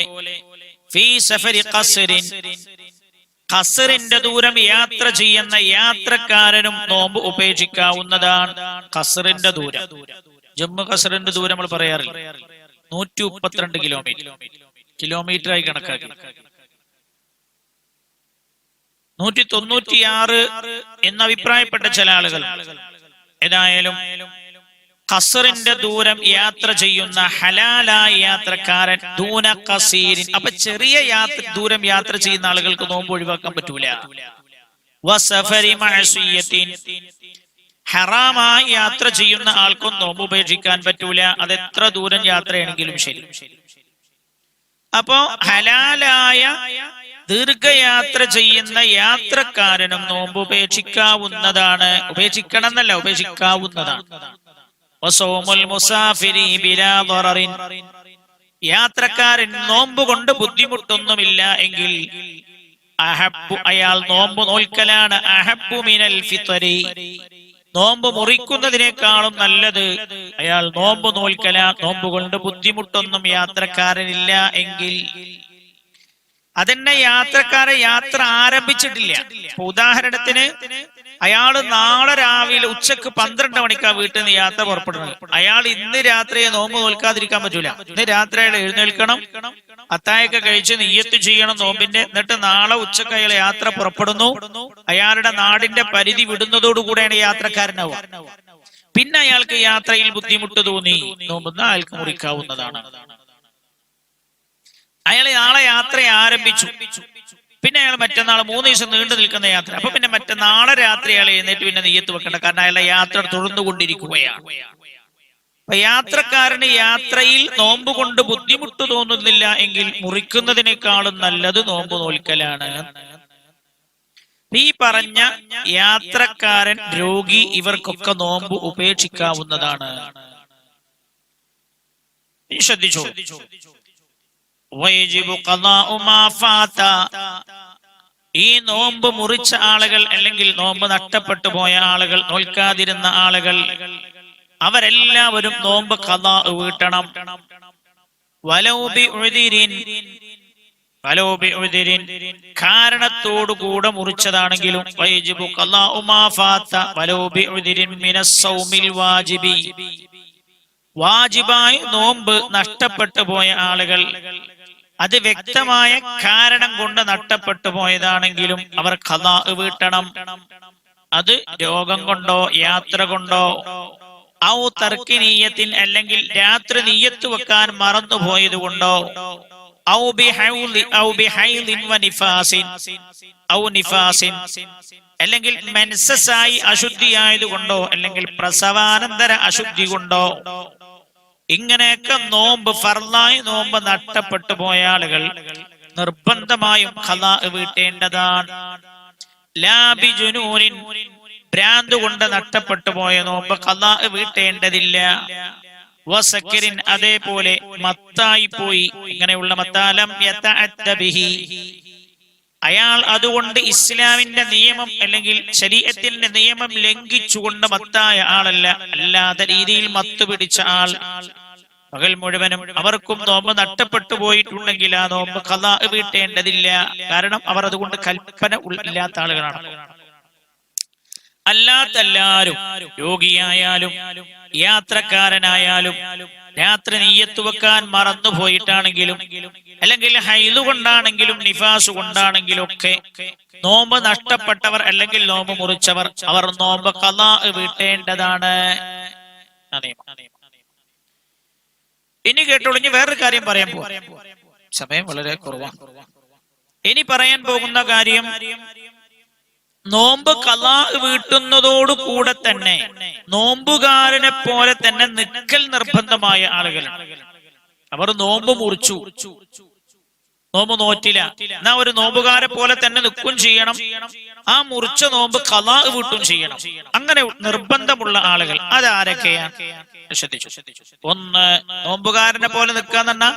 ഖസ്റിന്റെ ദൂരം യാത്ര ചെയ്യുന്ന യാത്രക്കാരനും നോമ്പ് ഉപേക്ഷിക്കാവുന്നതാണ്. ഖസ്റിന്റെ ദൂരം, ജമ്മു ഖസ്റിന്റെ ദൂരം നമ്മൾ പറയാറില്ല, 132 കിലോമീറ്റർ ആയി കണക്കാക്കി. 196 എന്ന് അഭിപ്രായപ്പെട്ട ചില ആളുകൾ. ഏതായാലും ഖസ്റിന്റെ ദൂരം യാത്ര ചെയ്യുന്ന ഹലാലായ യാത്രക്കാരൻ ദൂന ഖസീരിൻ, അപ്പൊ ചെറിയ ദൂരം യാത്ര ചെയ്യുന്ന ആളുകൾക്ക് നോമ്പ് ഒഴിവാക്കാൻ പറ്റൂല. വസഫരി മഅസിയത്തിൻ, ഹറാമായി യാത്ര ചെയ്യുന്ന ആൾക്കും നോമ്പ് ഉപേക്ഷിക്കാൻ പറ്റൂല, അത് എത്ര ദൂരം യാത്രയാണെങ്കിലും ശരി. അപ്പോ ഹലാലായ ദീർഘയാത്ര ചെയ്യുന്ന യാത്രക്കാരനും നോമ്പ് ഉപേക്ഷിക്കാവുന്നതാണ്. ഉപേക്ഷിക്കണം എന്നല്ല, ഉപേക്ഷിക്കാവുന്നതാണ്. യാത്രക്കാരൻ നോമ്പ് കൊണ്ട് ബുദ്ധിമുട്ടൊന്നുമില്ല എങ്കിൽ അയാൾ നോമ്പ് നോൽക്കലാണ് അഹബ്ബു മിനൽ ഫിത്രി, നോമ്പ് മുറിക്കുന്നതിനേക്കാളും നല്ലത് അയാൾ നോമ്പ് നോൽക്കലാണ്. നോമ്പ് കൊണ്ട് ബുദ്ധിമുട്ടൊന്നും യാത്രക്കാരനില്ല എങ്കിൽ അതന്നെ യാത്രക്കാരെ യാത്ര ആരംഭിച്ചിട്ടില്ല. ഉദാഹരണത്തിന് അയാള് നാളെ രാവിലെ ഉച്ചക്ക് 12 മണിക്കാ വീട്ടിൽ നിന്ന് യാത്ര പുറപ്പെടുന്നത്. അയാൾ ഇന്ന് രാത്രി നോമ്പ് നോൽക്കാതിരിക്കാൻ പറ്റൂല. ഇന്ന് രാത്രി അയാൾ എഴുന്നേൽക്കണം, അത്തായൊക്കെ കഴിച്ച് നിയ്യത്ത് ചെയ്യണം നോമ്പിന്റെ. എന്നിട്ട് നാളെ ഉച്ചക്ക് അയാൾ യാത്ര പുറപ്പെടുന്നു. അയാളുടെ നാടിന്റെ പരിധി വിടുന്നതോടുകൂടെയാണ് യാത്രക്കാരനാവുക. പിന്നെ അയാൾക്ക് യാത്രയിൽ ബുദ്ധിമുട്ട് തോന്നി, നോമ്പ് അയാൾക്ക് മുറിക്കാവുന്നതാണ്. അയാൾ നാളെ യാത്ര ആരംഭിച്ചു. പിന്നെ അയാൾ മറ്റന്നാൾ 3 ദിവസം നീണ്ടു നിൽക്കുന്ന യാത്ര. അപ്പൊ പിന്നെ മറ്റന്നാളെ രാത്രി അയാൾ എഴുന്നേറ്റ് പിന്നെ നിയ്യത്ത് വെക്കേണ്ട, കാരണം അയാളുടെ യാത്ര തുടർന്നുകൊണ്ടിരിക്കുകയാണ്. അപ്പൊ യാത്രക്കാരന് യാത്രയിൽ നോമ്പ് കൊണ്ട് ബുദ്ധിമുട്ട് തോന്നുന്നില്ല എങ്കിൽ മുറിക്കുന്നതിനേക്കാളും നല്ലത് നോമ്പ് നോൽക്കലാണ്. ഈ പറഞ്ഞ യാത്രക്കാരൻ, രോഗി, ഇവർക്കൊക്കെ നോമ്പ് ഉപേക്ഷിക്കാവുന്നതാണ്. ശ്രദ്ധിച്ചോ. ഈ നോമ്പ് മുറിച്ച ആളുകൾ അല്ലെങ്കിൽ നോമ്പ് നഷ്ടപ്പെട്ടു പോയ ആളുകൾ, നോൽക്കാതിരുന്ന ആളുകൾ, അവരെല്ലാവരും നോമ്പ് ഖളാ വീട്ടണം. വലൗ ബിഉദ്രിൻ, കാരണത്തോടുകൂടെ മുറിച്ചതാണെങ്കിലും വയജിബു ഖളാഉ മാ ഫാത വലൗ ബിഉദ്രിൻ മിനസ് സൗമിൽ വാജിബി. വാജിബായി നോമ്പ് നഷ്ടപ്പെട്ടു പോയ ആളുകൾ, അത് വ്യക്തമായ കാരണം കൊണ്ട് നഷ്ടപ്പെട്ടു പോയതാണെങ്കിലും അവർ ഖളാ വീട്ടണം. അത് രോഗം കൊണ്ടോ യാത്ര കൊണ്ടോ, ഔ തർക്കി നിയ്യത്തിൻ, അല്ലെങ്കിൽ രാത്രി നിയ്യത്ത് വെക്കാൻ മറന്നുപോയത് കൊണ്ടോ, ഔ ബിഹൈലിൻ വനിഫാസിൻ, ഔ നിഫാസിൻ, അല്ലെങ്കിൽ മെൻസസായി അശുദ്ധിയായത് കൊണ്ടോ, അല്ലെങ്കിൽ പ്രസവാനന്തര അശുദ്ധി കൊണ്ടോ, ഇങ്ങനെയൊക്കെ നോമ്പ് ഫർളായി നോമ്പ് നഷ്ടപ്പെട്ടു പോയ ആളുകൾ നിർബന്ധമായും ഖളാ വീട്ടേണ്ടതാണ്. ലാ ബിജുനൂനിൻ, ഭ്രാന്ത് കൊണ്ട് നഷ്ടപ്പെട്ടു പോയ നോമ്പ് ഖളാ വീട്ടേണ്ടതില്ല. വസക്കരിൻ, അതേപോലെ മത്തായി പോയി, ഇങ്ങനെയുള്ള മത്താലം യതഅദ്ദ ബിഹി, അയാൾ അതുകൊണ്ട് ഇസ്ലാമിന്റെ നിയമം അല്ലെങ്കിൽ ശരീഅത്തിന്റെ നിയമം ലംഘിച്ചുകൊണ്ട് മത്തായ ആളല്ല, അല്ലാത്ത രീതിയിൽ മത്ത് പിടിച്ച ആൾ, പകൽ മുഴുവനും അവർക്കും നോമ്പ് നഷ്ടപ്പെട്ടു പോയിട്ടുണ്ടെങ്കിൽ ആ നോമ്പ് ഖളാ വീട്ടേണ്ടതില്ല. കാരണം അവർ അതുകൊണ്ട് കൽപ്പന ഇല്ലാത്ത ആളുകളാണ്. അല്ലാത്തല്ലാരും, രോഗിയായാലും യാത്രക്കാരനായാലും രാത്രി നിയ്യത്ത് വെക്കാൻ മറന്നുപോയിട്ടാണെങ്കിലും, അല്ലെങ്കിൽ ഹൈദ് കൊണ്ടാണെങ്കിലും നിഫാസ് കൊണ്ടാണെങ്കിലും ഒക്കെ നോമ്പ് നഷ്ടപ്പെട്ടവർ അല്ലെങ്കിൽ നോമ്പ് മുറിച്ചവർ, അവർ നോമ്പ് ഖളാ വീട്ടേണ്ടതാണ്. ഇനി കേട്ടോളൂ, ഇനി വേറൊരു കാര്യം പറയാൻ പോവാം. സമയം വളരെ കുറവാണ്. ഇനി പറയാൻ പോകുന്ന കാര്യം, നോമ്പ് ഖളാ വീട്ടുന്നതോടു കൂടെ തന്നെ നോമ്പുകാരനെ പോലെ തന്നെ നിക്കൽ നിർബന്ധമായ ആളുകളാണ്. അവർ നോമ്പ് മുറിച്ചു, നോമ്പ് നോറ്റില്ല, എന്നാ ഒരു നോമ്പുകാരെ പോലെ തന്നെ നിൽക്കും ചെയ്യണം. ആ മുറിച്ച നോമ്പ് ഖളാ വീട്ടും ചെയ്യണം. അങ്ങനെ നിർബന്ധമുള്ള ആളുകൾ അതാരൊക്കെയാണ്? ശ്രദ്ധിച്ചു. ഒന്ന്, നോമ്പുകാരനെ പോലെ നിൽക്കാന്ന് പറഞ്ഞാ,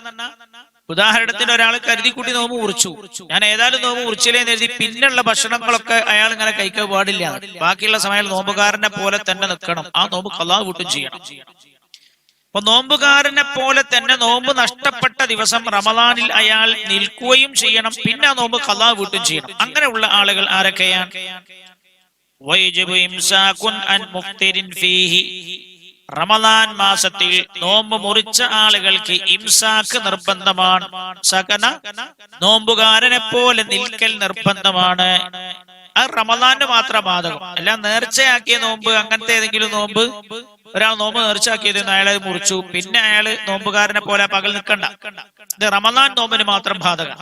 ഉദാഹരണത്തിന് ഒരാൾ കരുതിക്കുട്ടി നോമ്പ് മുറിച്ചു, ഞാൻ ഏതായാലും നോമ്പ് മുറിച്ചില്ലേന്ന് എഴുതി പിന്നുള്ള ഭക്ഷണങ്ങളൊക്കെ അയാൾ ഇങ്ങനെ കഴിക്കാൻ പാടില്ല, ബാക്കിയുള്ള സമയം നോമ്പുകാരനെ പോലെ തന്നെ നിൽക്കണം. ആ നോമ്പ് ഖളാ വീട്ടും ചെയ്യണം. അപ്പൊ നോമ്പുകാരനെ പോലെ തന്നെ നോമ്പ് നഷ്ടപ്പെട്ട ദിവസം റമദാനിൽ അയാൾ നിൽക്കുകയും ചെയ്യണം, പിന്നെ ആ നോമ്പ് ഖളാ വീട്ടും ചെയ്യണം. അങ്ങനെയുള്ള ആളുകൾ ആരൊക്കെയാണ്? വയജിബു ഇംസാകുൻ അൻ മുഫ്തിരിൻ ഫീഹി, റമദാൻ മാസത്തിൽ നോമ്പ് മുറിച്ച ആളുകൾക്ക് ഇംസാക്ക് നിർബന്ധമാണ്. സകന, നോമ്പുകാരനെ പോലെ നിൽക്കൽ നിർബന്ധമാണ്. അത് റമദാന് മാത്രം ബാധകം അല്ല. നേർച്ചയാക്കിയ നോമ്പ്, അങ്ങനത്തെ ഏതെങ്കിലും നോമ്പ് ഒരാൾ നോമ്പ് നേർച്ചയാക്കിയത് അയാളെ മുറിച്ചു, പിന്നെ അയാള് നോമ്പുകാരനെ പോലെ പകൽ നിൽക്കണ്ട. ഇത് റമദാൻ നോമ്പിന് മാത്രം ബാധകം.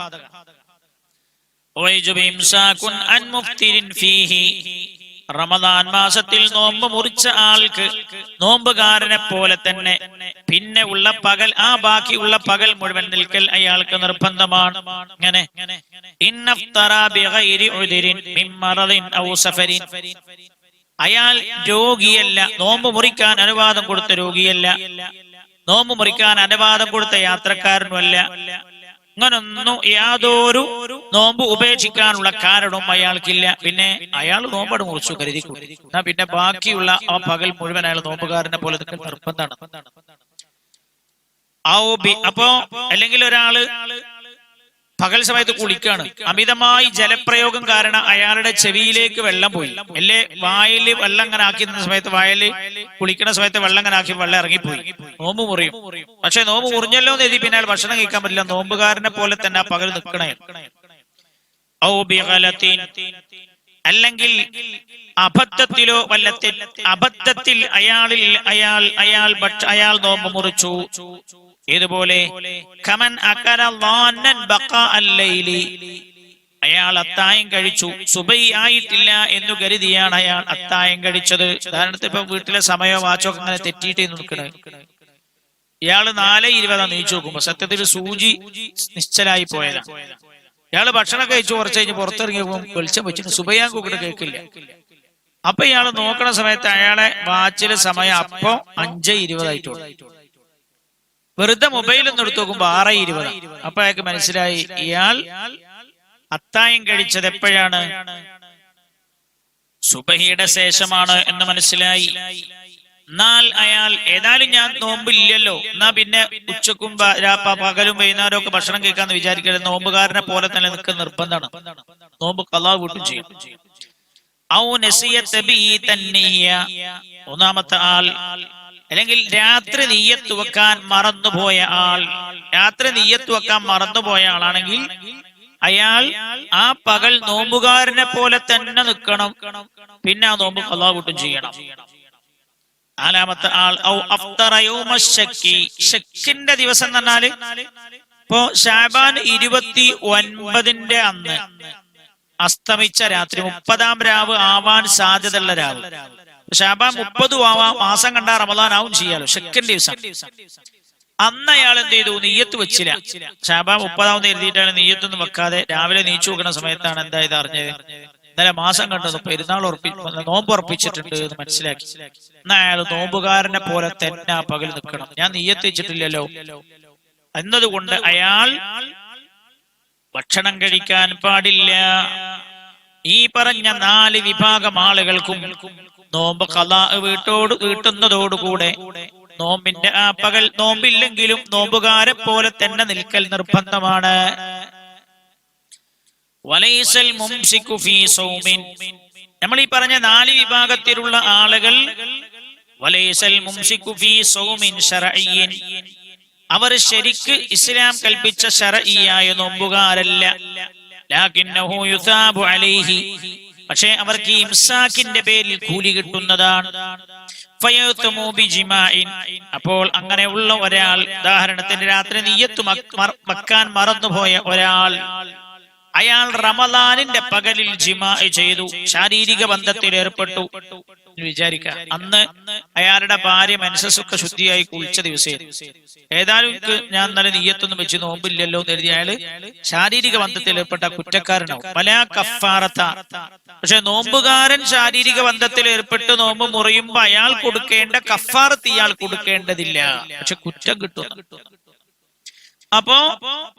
റമദാൻ മാസത്തിൽ നോമ്പ് മുറിച്ച ആൾക്ക് നോമ്പുകാരനെ പോലെ തന്നെ പിന്നെ ഉള്ള പകൽ, ആ ബാക്കിയുള്ള പകൽ മുഴുവൻ നിൽക്കൽ അയാൾക്ക് നിർബന്ധമാണ്. ഇങ്ങനെ അയാൾ രോഗിയല്ല, നോമ്പ് മുറിക്കാൻ അനുവാദം കൊടുത്ത രോഗിയല്ല, നോമ്പ് മുറിക്കാൻ അനുവാദം കൊടുത്ത യാത്രക്കാരനുമല്ല. അങ്ങനൊന്നും യാതൊരു നോമ്പ് ഉപേക്ഷിക്കാനുള്ള കാരണവും അയാൾക്കില്ല. പിന്നെ അയാൾ നോമ്പട് മുറിച്ചു കരുതിക്കൂടി, എന്നാ പിന്നെ ബാക്കിയുള്ള ആ പകൽ മുഴുവൻ അയാൾ നോമ്പുകാരനെ പോലെ നിർബന്ധമാണ്. അപ്പോ അല്ലെങ്കിൽ ഒരാള് പകൽ സമയത്ത് കുളിക്കാണ്, അമിതമായി ജലപ്രയോഗം കാരണം അയാളുടെ ചെവിയിലേക്ക് വെള്ളം പോയി, അല്ലേ വായില് വെള്ളം അങ്ങനെ ആക്കി നിന്ന സമയത്ത്, വായില് കുളിക്കുന്ന സമയത്ത് വെള്ളം അങ്ങനെ ആക്കി വെള്ളം ഇറങ്ങിപ്പോയി, നോമ്പ് മുറിയും. പക്ഷെ നോമ്പ് മുറിഞ്ഞല്ലോ എന്ന് എഴുതി പിന്നെ അയാൾ ഭക്ഷണം കഴിക്കാൻ പറ്റില്ല, നോമ്പുകാരനെ പോലെ തന്നെ ആ പകൽ നിൽക്കണേ. അല്ലെങ്കിൽ അബദ്ധത്തിലോ അബദ്ധത്തിൽ അയാൾ നോമ്പ് മുറിച്ചു, ഇതുപോലെ കമൻ അകല ളാന്നൻ ബഖാ അല്ലൈലി, അയാൾ അത്തായം കഴിച്ചു, സുബൈ ആയിട്ടില്ല എന്ന് കരുതിയാണ് അയാൾ അത്തായം കഴിച്ചത്. ഉദാഹരണത്തിന് ഇപ്പൊ വീട്ടിലെ സമയോ വാച്ചൊക്കെ അങ്ങനെ തെറ്റിയിട്ട് നിൽക്കണേ, ഇയാള് 4:20 നീച്ചു നോക്കുമ്പോ സത്യത്തിൽ സൂചി നിശ്ചലായി പോയതാണ്. ഇയാള് ഭക്ഷണം കഴിച്ചു കുറച്ച് കഴിഞ്ഞ് പുറത്തിറങ്ങിയപ്പോ വെളിച്ചം വെച്ചിട്ട് സുബൈയാൻ കൂടെ കേൾക്കില്ല. അപ്പൊ ഇയാള് നോക്കണ സമയത്ത് അയാളെ വാച്ചിലെ സമയം അപ്പൊ 5:20 ആയിട്ടുള്ളൂ. വെറുതെ മൊബൈലിൽ നിന്ന് എടുത്തു നോക്കുമ്പോ 6:20. അപ്പൊ അയാൾക്ക് മനസ്സിലായി ഇയാൾ അത്തായം കഴിച്ചത് എപ്പോഴാണ്? സുബഹിയുടെ ശേഷമാണ് എന്ന് മനസ്സിലായി. എന്നാൽ അയാൾ ഏതായാലും ഞാൻ നോമ്പില്ലല്ലോ, എന്നാ പിന്നെ ഉച്ചക്കും പകലും വൈകുന്നേരം ഒക്കെ ഭക്ഷണം കഴിക്കാന്ന് വിചാരിക്കരുത്. നോമ്പുകാരനെ പോലെ തന്നെ നിൽക്കുന്ന നിർബന്ധമാണ്. നോമ്പ് ഖളാ വീട്ടും ചെയ്യും. ഒന്നാമത്തെ ആൾ, അല്ലെങ്കിൽ രാത്രി നിയ്യത്ത് വെക്കാൻ മറന്നുപോയ ആൾ. രാത്രി നിയ്യത്ത് വെക്കാൻ മറന്നുപോയ ആളാണെങ്കിൽ അയാൾ ആ പകൽ നോമ്പുകാരനെ പോലെ തന്നെ നിൽക്കണം. പിന്നെ ആ നോമ്പ് ഖളാ വീട്ടും ചെയ്യണം. നാലാമത്തെ ആൾ, ശക്കിന്റെ ദിവസം എന്ന് പറഞ്ഞാല് ഇപ്പോ ഷാബാൻ 29 അന്ന് അസ്തമിച്ച രാത്രി 30-ാം രാവ് ആവാൻ സാധ്യതയുള്ള രാവ്. ഷാബാൻ 30 ആവാം, മാസം കണ്ടാ റമദാൻ ആവും ചെയ്യാലോ. ശക്കിന്റെ ദിവസം അന്ന് അയാൾ എന്ത് ചെയ്തു? നിയ്യത്ത് വെച്ചില്ല. ഷാബാൻ 30 എഴുതിയിട്ടാണ് നിയ്യത്തൊന്നും വെക്കാതെ രാവിലെ നീച്ചു നോക്കുന്ന സമയത്താണ് എന്തായത് അറിഞ്ഞത്, ഇന്നലെ മാസം കണ്ടത് പെരുന്നാൾ നോമ്പ് ഉറപ്പിച്ചിട്ടുണ്ട് എന്ന് മനസ്സിലാക്കി. എന്നാ അയാൾ നോമ്പുകാരനെ പോലെ തന്നെ ആ പകൽ നിൽക്കണം. ഞാൻ നിയ്യത്ത് വെച്ചിട്ടില്ലല്ലോ എന്നതുകൊണ്ട് അയാൾ ഭക്ഷണം കഴിക്കാൻ പാടില്ല. ഈ പറഞ്ഞ 4 വിഭാഗം ആളുകൾക്കും നോമ്പ് ഖളാ വീട്ടുന്നതോടുകൂടെ നോമ്പിന്റെ ആ പകൽ നോമ്പില്ലെങ്കിലും നോമ്പുകാരെ പോലെ തന്നെ നിൽക്കൽ നിർബന്ധമാണ്. വലൈസൽ മുംസികു ഫീ സൗമിൻ, നമ്മൾ ഈ പറഞ്ഞ 4 വിഭാഗത്തിലുള്ള ആളുകൾ വലൈസൽ മുംസികു ഫീ സൗമിൻ ശർഇയ്യിൻ, അവർ ശരിക്ക് ഇസ്ലാം കൽപ്പിച്ച ശർഇയായ നോമ്പുകാരല്ല. ലാകിന്നഹു യുസാബു അലൈഹി, പക്ഷേ അവർക്ക് ഇംസാക്കിന്റെ പേരിൽ കൂലി കിട്ടുന്നതാണ്. ഫയതുമു ബിജിമാഇൻ, അപ്പോൾ അങ്ങനെയുള്ള ഒരാൾ, ഉദാഹരണത്തിന് രാത്രി നിയ്യത്ത് വെക്കാൻ മറന്നുപോയ ഒരാൾ, അയാൾ റമദാനിന്റെ പകലിൽ ജിമാ ചെയ്തു, ശാരീരിക ബന്ധത്തിൽ ഏർപ്പെട്ടു വിചാരിക്കുക. അന്ന് അയാളുടെ ഭാര്യ മനസ്സൊക്കെ ശുദ്ധിയായി കുളിച്ച ദിവസം. ഏതായാലും ഞാൻ ഇന്നലെ നിയ്യത്തൊന്നും വെച്ച് നോമ്പില്ലല്ലോ എന്ന് കരുതി അയാള് ശാരീരിക ബന്ധത്തിൽ ഏർപ്പെട്ട കുറ്റക്കാരനാവും. വലാ കഫാറത, പക്ഷെ നോമ്പുകാരൻ ശാരീരിക ബന്ധത്തിൽ ഏർപ്പെട്ട് നോമ്പ് മുറിയുമ്പോ അയാൾ കൊടുക്കേണ്ട കഫാറത്ത് ഇയാൾ കൊടുക്കേണ്ടതില്ല, പക്ഷെ കുറ്റം കിട്ടും. അപ്പോ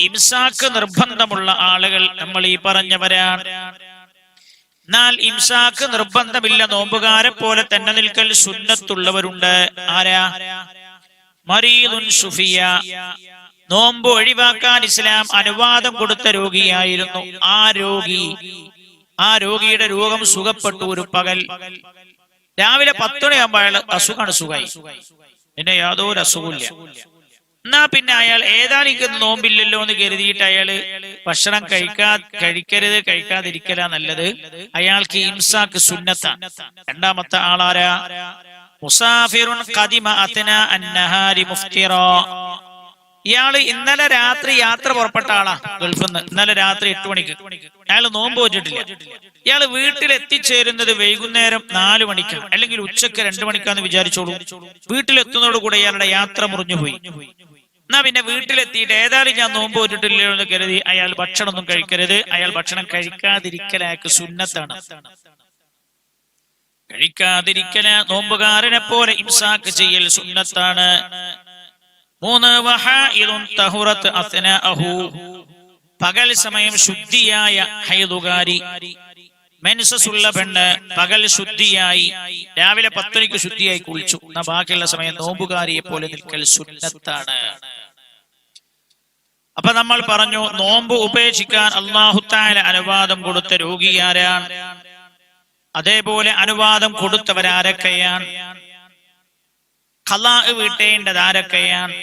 ഇംസാക്ക് നിർബന്ധമുള്ള ആളുകൾ നമ്മൾ ഈ പറഞ്ഞവരാണ്. എന്നാൽ ഇംസാക്ക് നിർബന്ധമില്ല, നോമ്പുകാരെ പോലെ തന്നെ നിൽക്കൽ സുന്നത്തുള്ളവരുണ്ട്. ആരാ? മരീദുൻ സുഫിയ, നോമ്പ് ഒഴിവാക്കാൻ ഇസ്ലാം അനുവാദം കൊടുത്ത രോഗിയായിരുന്നു. ആ രോഗിയുടെ രോഗം സുഖപ്പെട്ടു. ഒരു പകൽ രാവിലെ 10 മണിയാകുമ്പോൾ അയാൾ സുഖമായി, പിന്നെ യാതൊരു അസുഖമില്ല. എന്നാ പിന്നെ അയാൾ ഏതായാലും നോമ്പില്ലല്ലോ എന്ന് കരുതിയിട്ട് അയാള് ഭക്ഷണം കഴിക്കാതിരിക്കലാ നല്ലത്. അയാൾക്ക് ഇംസാക്ക് സുന്നത്താണ്. രണ്ടാമത്തെ ആളാരാ? മുസാഫിറുൻ ഖദിമ അത്നാ അന്നഹാരി മുഫ്തിറാ, ഇയാള് ഇന്നലെ രാത്രി യാത്ര പുറപ്പെട്ട ആളാ ഗൾഫിൽ നിന്ന്. ഇന്നലെ രാത്രി 8 മണിക്ക് അയാൾ നോമ്പ് വെച്ചിട്ടില്ല. ഇയാള് വീട്ടിൽ എത്തിച്ചേരുന്നത് വൈകുന്നേരം 4 മണിക്കാണ്, അല്ലെങ്കിൽ ഉച്ചക്ക് 2 മണിക്കാന്ന് വിചാരിച്ചോളൂ. വീട്ടിലെത്തുന്നതോടുകൂടെ ഇയാളുടെ യാത്ര മുറിഞ്ഞുപോയി. എന്നാ പിന്നെ വീട്ടിലെത്തിയിട്ട് ഏതായാലും ഞാൻ നോമ്പ് വെച്ചിട്ടില്ലല്ലോ എന്ന് കരുതി അയാൾ ഭക്ഷണമൊന്നും കഴിക്കരുത്. അയാൾ ഭക്ഷണം കഴിക്കാതിരിക്കൽ അയാൾക്ക് സുന്നത്താണ്. കഴിക്കാതിരിക്കല നോമ്പുകാരനെ പോലെ ഇംസാക്ക് ചെയ്യൽ സുന്നത്താണ്. 3 വഹായിദുൻ തഹുറത്ത് അസ്നാഅഹു, പകൽ സമയം ശുദ്ധിയായ ഹൈദുകാരി, മെൻസസ് ഉള്ള പെണ്ണ് പകൽ ശുദ്ധിയായി രാവിലെ 10 മണിക്ക് ശുദ്ധിയായി കുളിച്ചു. എന്നാ ബാക്കിയുള്ള സമയം നോമ്പുകാരിയെ പോലെ നിൽക്കൽ സുന്നത്താണ്. അപ്പൊ നമ്മൾ പറഞ്ഞു, നോമ്പ് ഉപേക്ഷിക്കാൻ അല്ലാഹു തആല അനുവാദം കൊടുത്ത രോഗിയാരാണ്? അതേപോലെ അനുവാദം കൊടുത്തവരാരൊക്കെയാണ്? ഖളാ വീട്ടേണ്ടത് ആരൊക്കെയാണ്?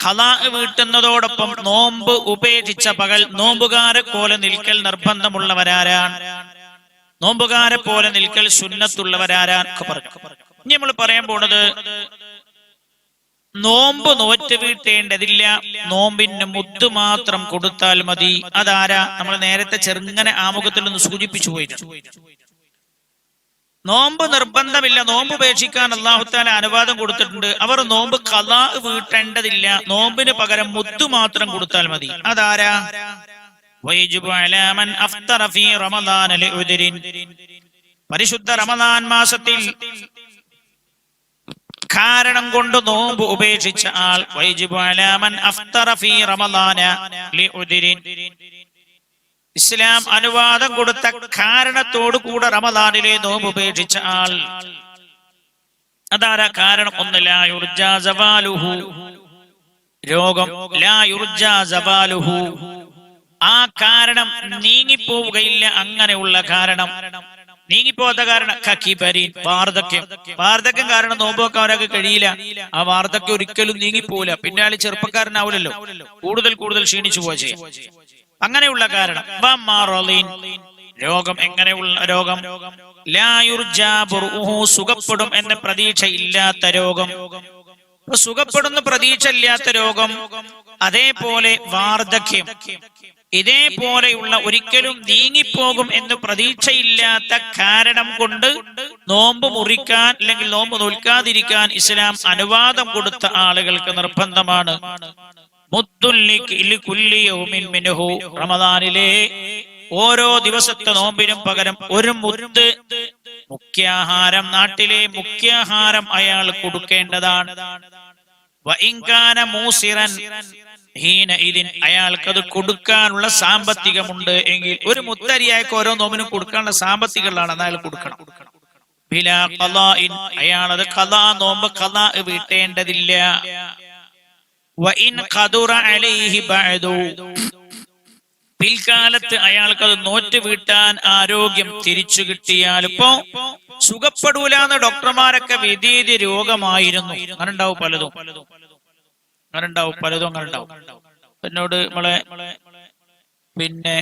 ഖളാ വീട്ടുന്നതോടൊപ്പം നോമ്പ് ഉപേക്ഷിച്ച പകൽ നോമ്പുകാരെ പോലെ നിൽക്കൽ നിർബന്ധമുള്ളവരാരാണ്? നോമ്പുകാരെ പോലെ നിൽക്കൽ സുന്നത്തുള്ളവരാരാൻ പറഞ്ഞു. ഇനി നമ്മൾ പറയാൻ പോണത് നോമ്പ് നോറ്റ് വീട്ടേണ്ടതില്ല, നോമ്പിന് മുത്ത് മാത്രം കൊടുത്താൽ മതി. അതാരാ? നമ്മൾ നേരത്തെ ചെറുങ്ങനെ ആമുഖത്തിൽ നിന്ന് സൂചിപ്പിച്ചു പോയിട്ടുണ്ട്. നോമ്പ് നിർബന്ധമില്ല, നോമ്പ് ഉപേക്ഷിക്കാൻ അല്ലാഹു തആല അനുവാദം കൊടുത്തിട്ടുണ്ട്. അവർ നോമ്പ് ഖളാ വീട്ടേണ്ടതില്ല, നോമ്പിന് പകരം മുത്ത് മാത്രം കൊടുത്താൽ മതി. അതാരാ? വയജിബു അലാ മൻ അഫ്തറ ഫീ റമദാന ലിഉദ്രിൻ, പരിശുദ്ധ റമദാൻ മാസത്തിൽ കാരണം കൊണ്ട് നോമ്പ് ഉപേക്ഷിച്ച ആൾ, വയജിബു അലാ മൻ അഫ്തറ ഫീ റമദാന ലിഉദ്രിൻ, ഇസ്ലാം അനുവാദം കൊടുത്ത കാരണത്തോടു കൂടെ റമദാനിലെ നോമ്പ് ഉപേക്ഷിച്ച ആൾ. അതാരാ കാരണം? ഒന്ന്, ലാ യുർജാ സവാലുഹു, രോഗം, ലാ യുർജാ സവാലുഹു, ആ കാരണം നീങ്ങിപ്പോവുകയില്ല. അങ്ങനെയുള്ള കാരണം, നീങ്ങിപ്പോകാത്ത കാരണം, കകിബരിൻ, വാർദ്ധക്യം, വാർദ്ധക്യം കാരണം നോമ്പ് വെക്കാൻ ഒരാൾക്ക് കഴിയില്ല. ആ വാർദ്ധക്യം ഒരിക്കലും നീങ്ങിപ്പോവില്ല. പിന്നെ ആള് ചെറുപ്പക്കാരനാവില്ലല്ലോ, കൂടുതൽ കൂടുതൽ ക്ഷീണിച്ചു പോവുക ചെയ്യും. അങ്ങനെയുള്ള കാരണം. രോഗം, എങ്ങനെയുള്ള രോഗം? ലാ യുർജാ ബുർഉഹു, സുഖപ്പെടും എന്ന പ്രതീക്ഷ ഇല്ലാത്ത രോഗം. സുഖപ്പെടുന്ന പ്രതീക്ഷ ഇല്ലാത്ത രോഗം, അതേപോലെ വാർദ്ധക്യം, ഇതേപോലെയുള്ള ഒരിക്കലും നീങ്ങിപ്പോകും എന്ന് പ്രതീക്ഷയില്ലാത്ത കാരണം കൊണ്ട് നോമ്പ് മുറിക്കാൻ അല്ലെങ്കിൽ നോമ്പ് നോൽക്കാതിരിക്കാൻ ഇസ്ലാം അനുവാദം കൊടുത്ത ആളുകൾക്ക് നിർബന്ധമാണ് റമദാനിലെ ഓരോ ദിവസത്തെ നോമ്പിനും പകരം ഒരു മുത്ത്, മുഖ്യാഹാരം, നാട്ടിലെ മുഖ്യാഹാരം അയാൾ കൊടുക്കേണ്ടതാണ്. അയാൾക്കത് കൊടുക്കാനുള്ള സാമ്പത്തികമുണ്ട് എങ്കിൽ, ഒരു മുത്തരിയായക്ക് ഓരോ നോമ്പിനും കൊടുക്കാനുള്ള സാമ്പത്തികങ്ങളാണ്, അയാൾ കൊടുക്കണം. അയാളത് ഖളാ, നോമ്പ് ഖളാ വീട്ടേണ്ടതില്ല. പിൽക്കാലത്ത് അയാൾക്കത് നോറ്റ് വീട്ടാൻ ആരോഗ്യം തിരിച്ചു കിട്ടിയാൽ, ഇപ്പോ സുഖപ്പെടൂലെന്ന് ഡോക്ടർമാരൊക്കെ വിധി രോഗമായിരുന്നു, അങ്ങനെ ഉണ്ടാവും പലതും, അങ്ങനെ ഉണ്ടാവും. എന്നോട് നമ്മളെ പിന്നെ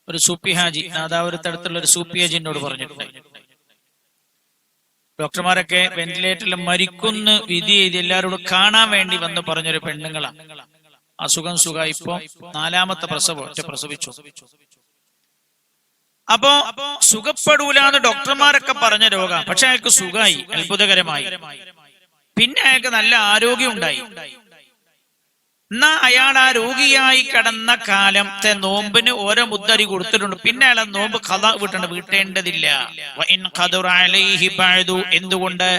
ഒരു സൂപ്പി ഹാജി, നാദാപുരത്തടുത്തുള്ള ഒരു സൂപ്പി ഹാജി എന്നോട് പറഞ്ഞിട്ടുണ്ട്, ഡോക്ടർമാരൊക്കെ വെന്റിലേറ്ററിൽ മരിക്കുന്ന വിധി എഴുതി എല്ലാവരോടും കാണാൻ വേണ്ടി വന്ന് പറഞ്ഞൊരു പെണ്ണുങ്ങളാണ്. അസുഖം സുഖമായി, ഇപ്പൊ 4ാമത്തെ പ്രസവം, ഒറ്റ പ്രസവിച്ചു. അപ്പോ സുഖപ്പെടൂലെന്ന് ഡോക്ടർമാരൊക്കെ പറഞ്ഞ രോഗം, പക്ഷെ അയാൾക്ക് സുഖമായി, അത്ഭുതകരമായി. പിന്നെ അയാൾക്ക് നല്ല ആരോഗ്യം ഉണ്ടായി. എന്നാ അയാൾ ആ രോഗിയായി കിടന്ന കാലത്തെ നോമ്പിന് ഓരോ മുദ്ദരി കൊടുത്തിട്ടുണ്ട്. പിന്നെ അയാൾ നോമ്പ് ഖളാ വീട്ടേണ്ടതില്ല. എന്തുകൊണ്ട്?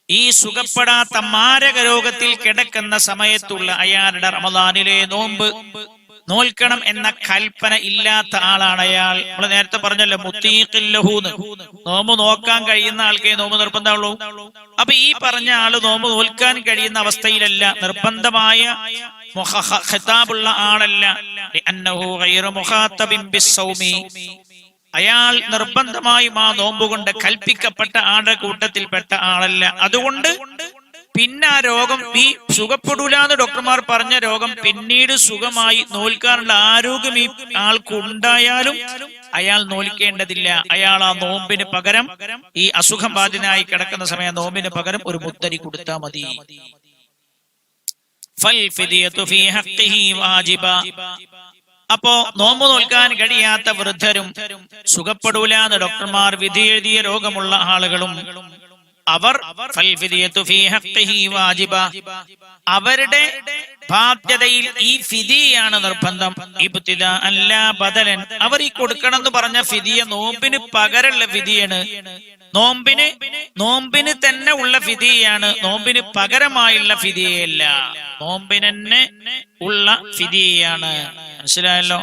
ഈ സുഖപ്പെടാത്ത മാരക രോഗത്തിൽ കിടക്കുന്ന സമയത്തുള്ള അയാളുടെ റമദാനിലെ നോമ്പ് നോൽക്കണം എന്ന കൽപ്പന ഇല്ലാത്ത ആളാണ് അയാൾ. നമ്മൾ നേരത്തെ പറഞ്ഞല്ലോ മുത്തീഖില്ലഹൂന്ന്, നോമ്പ് നോക്കാൻ കഴിയുന്ന ആൾക്കേ നോമ്പ് നിർബന്ധമുള്ളൂ. അപ്പൊ ഈ പറഞ്ഞ ആള് നോമ്പ് നോൽക്കാൻ കഴിയുന്ന അവസ്ഥയിലല്ല, നിർബന്ധമായ ഖിതാബുള്ള ആളല്ല. അയാൾ നിർബന്ധമായും ആ നോമ്പ് കൊണ്ട് കൽപ്പിക്കപ്പെട്ട ആളുടെ കൂട്ടത്തിൽപ്പെട്ട ആളല്ല. അതുകൊണ്ട് പിന്നെ ആ രോഗം, ഈ സുഖപ്പെടൂലെന്ന് ഡോക്ടർമാർ പറഞ്ഞ രോഗം പിന്നീട് സുഖമായി നോൽക്കാനുള്ള ആരോഗ്യം ഈ ആൾക്കുണ്ടായാലും അയാൾ നോൽക്കേണ്ടതില്ല. അയാൾ ആ നോമ്പിന് പകരം, ഈ അസുഖം ബാധിതനായി കിടക്കുന്ന സമയം നോമ്പിന് പകരം ഒരു മുദ്ദരി കൊടുത്താൽ മതി. അപ്പോ നോമ്പ് നോൽക്കാൻ കഴിയാത്ത വൃദ്ധരും സുഖപ്പെടൂലെന്ന് ഡോക്ടർമാർ വിധി എഴുതിയ രോഗമുള്ള ആളുകളും അവർ അവരുടെ ബാധ്യതയിൽ ഈ ഫിദിയാണ് നിർബന്ധം. അവർ ഈ കൊടുക്കണം എന്ന് പറഞ്ഞ ഫിദിയ നോമ്പിന് പകരമുള്ള ഫിദിയാണ്, നോമ്പിന് തന്നെ ഉള്ള ഫിദിയാണ്, നോമ്പിന് പകരമായുള്ള ഫിദിയല്ല, നോമ്പിന് തന്നെ ഉള്ള ഫിദിയാണ്. മനസ്സിലായല്ലോ?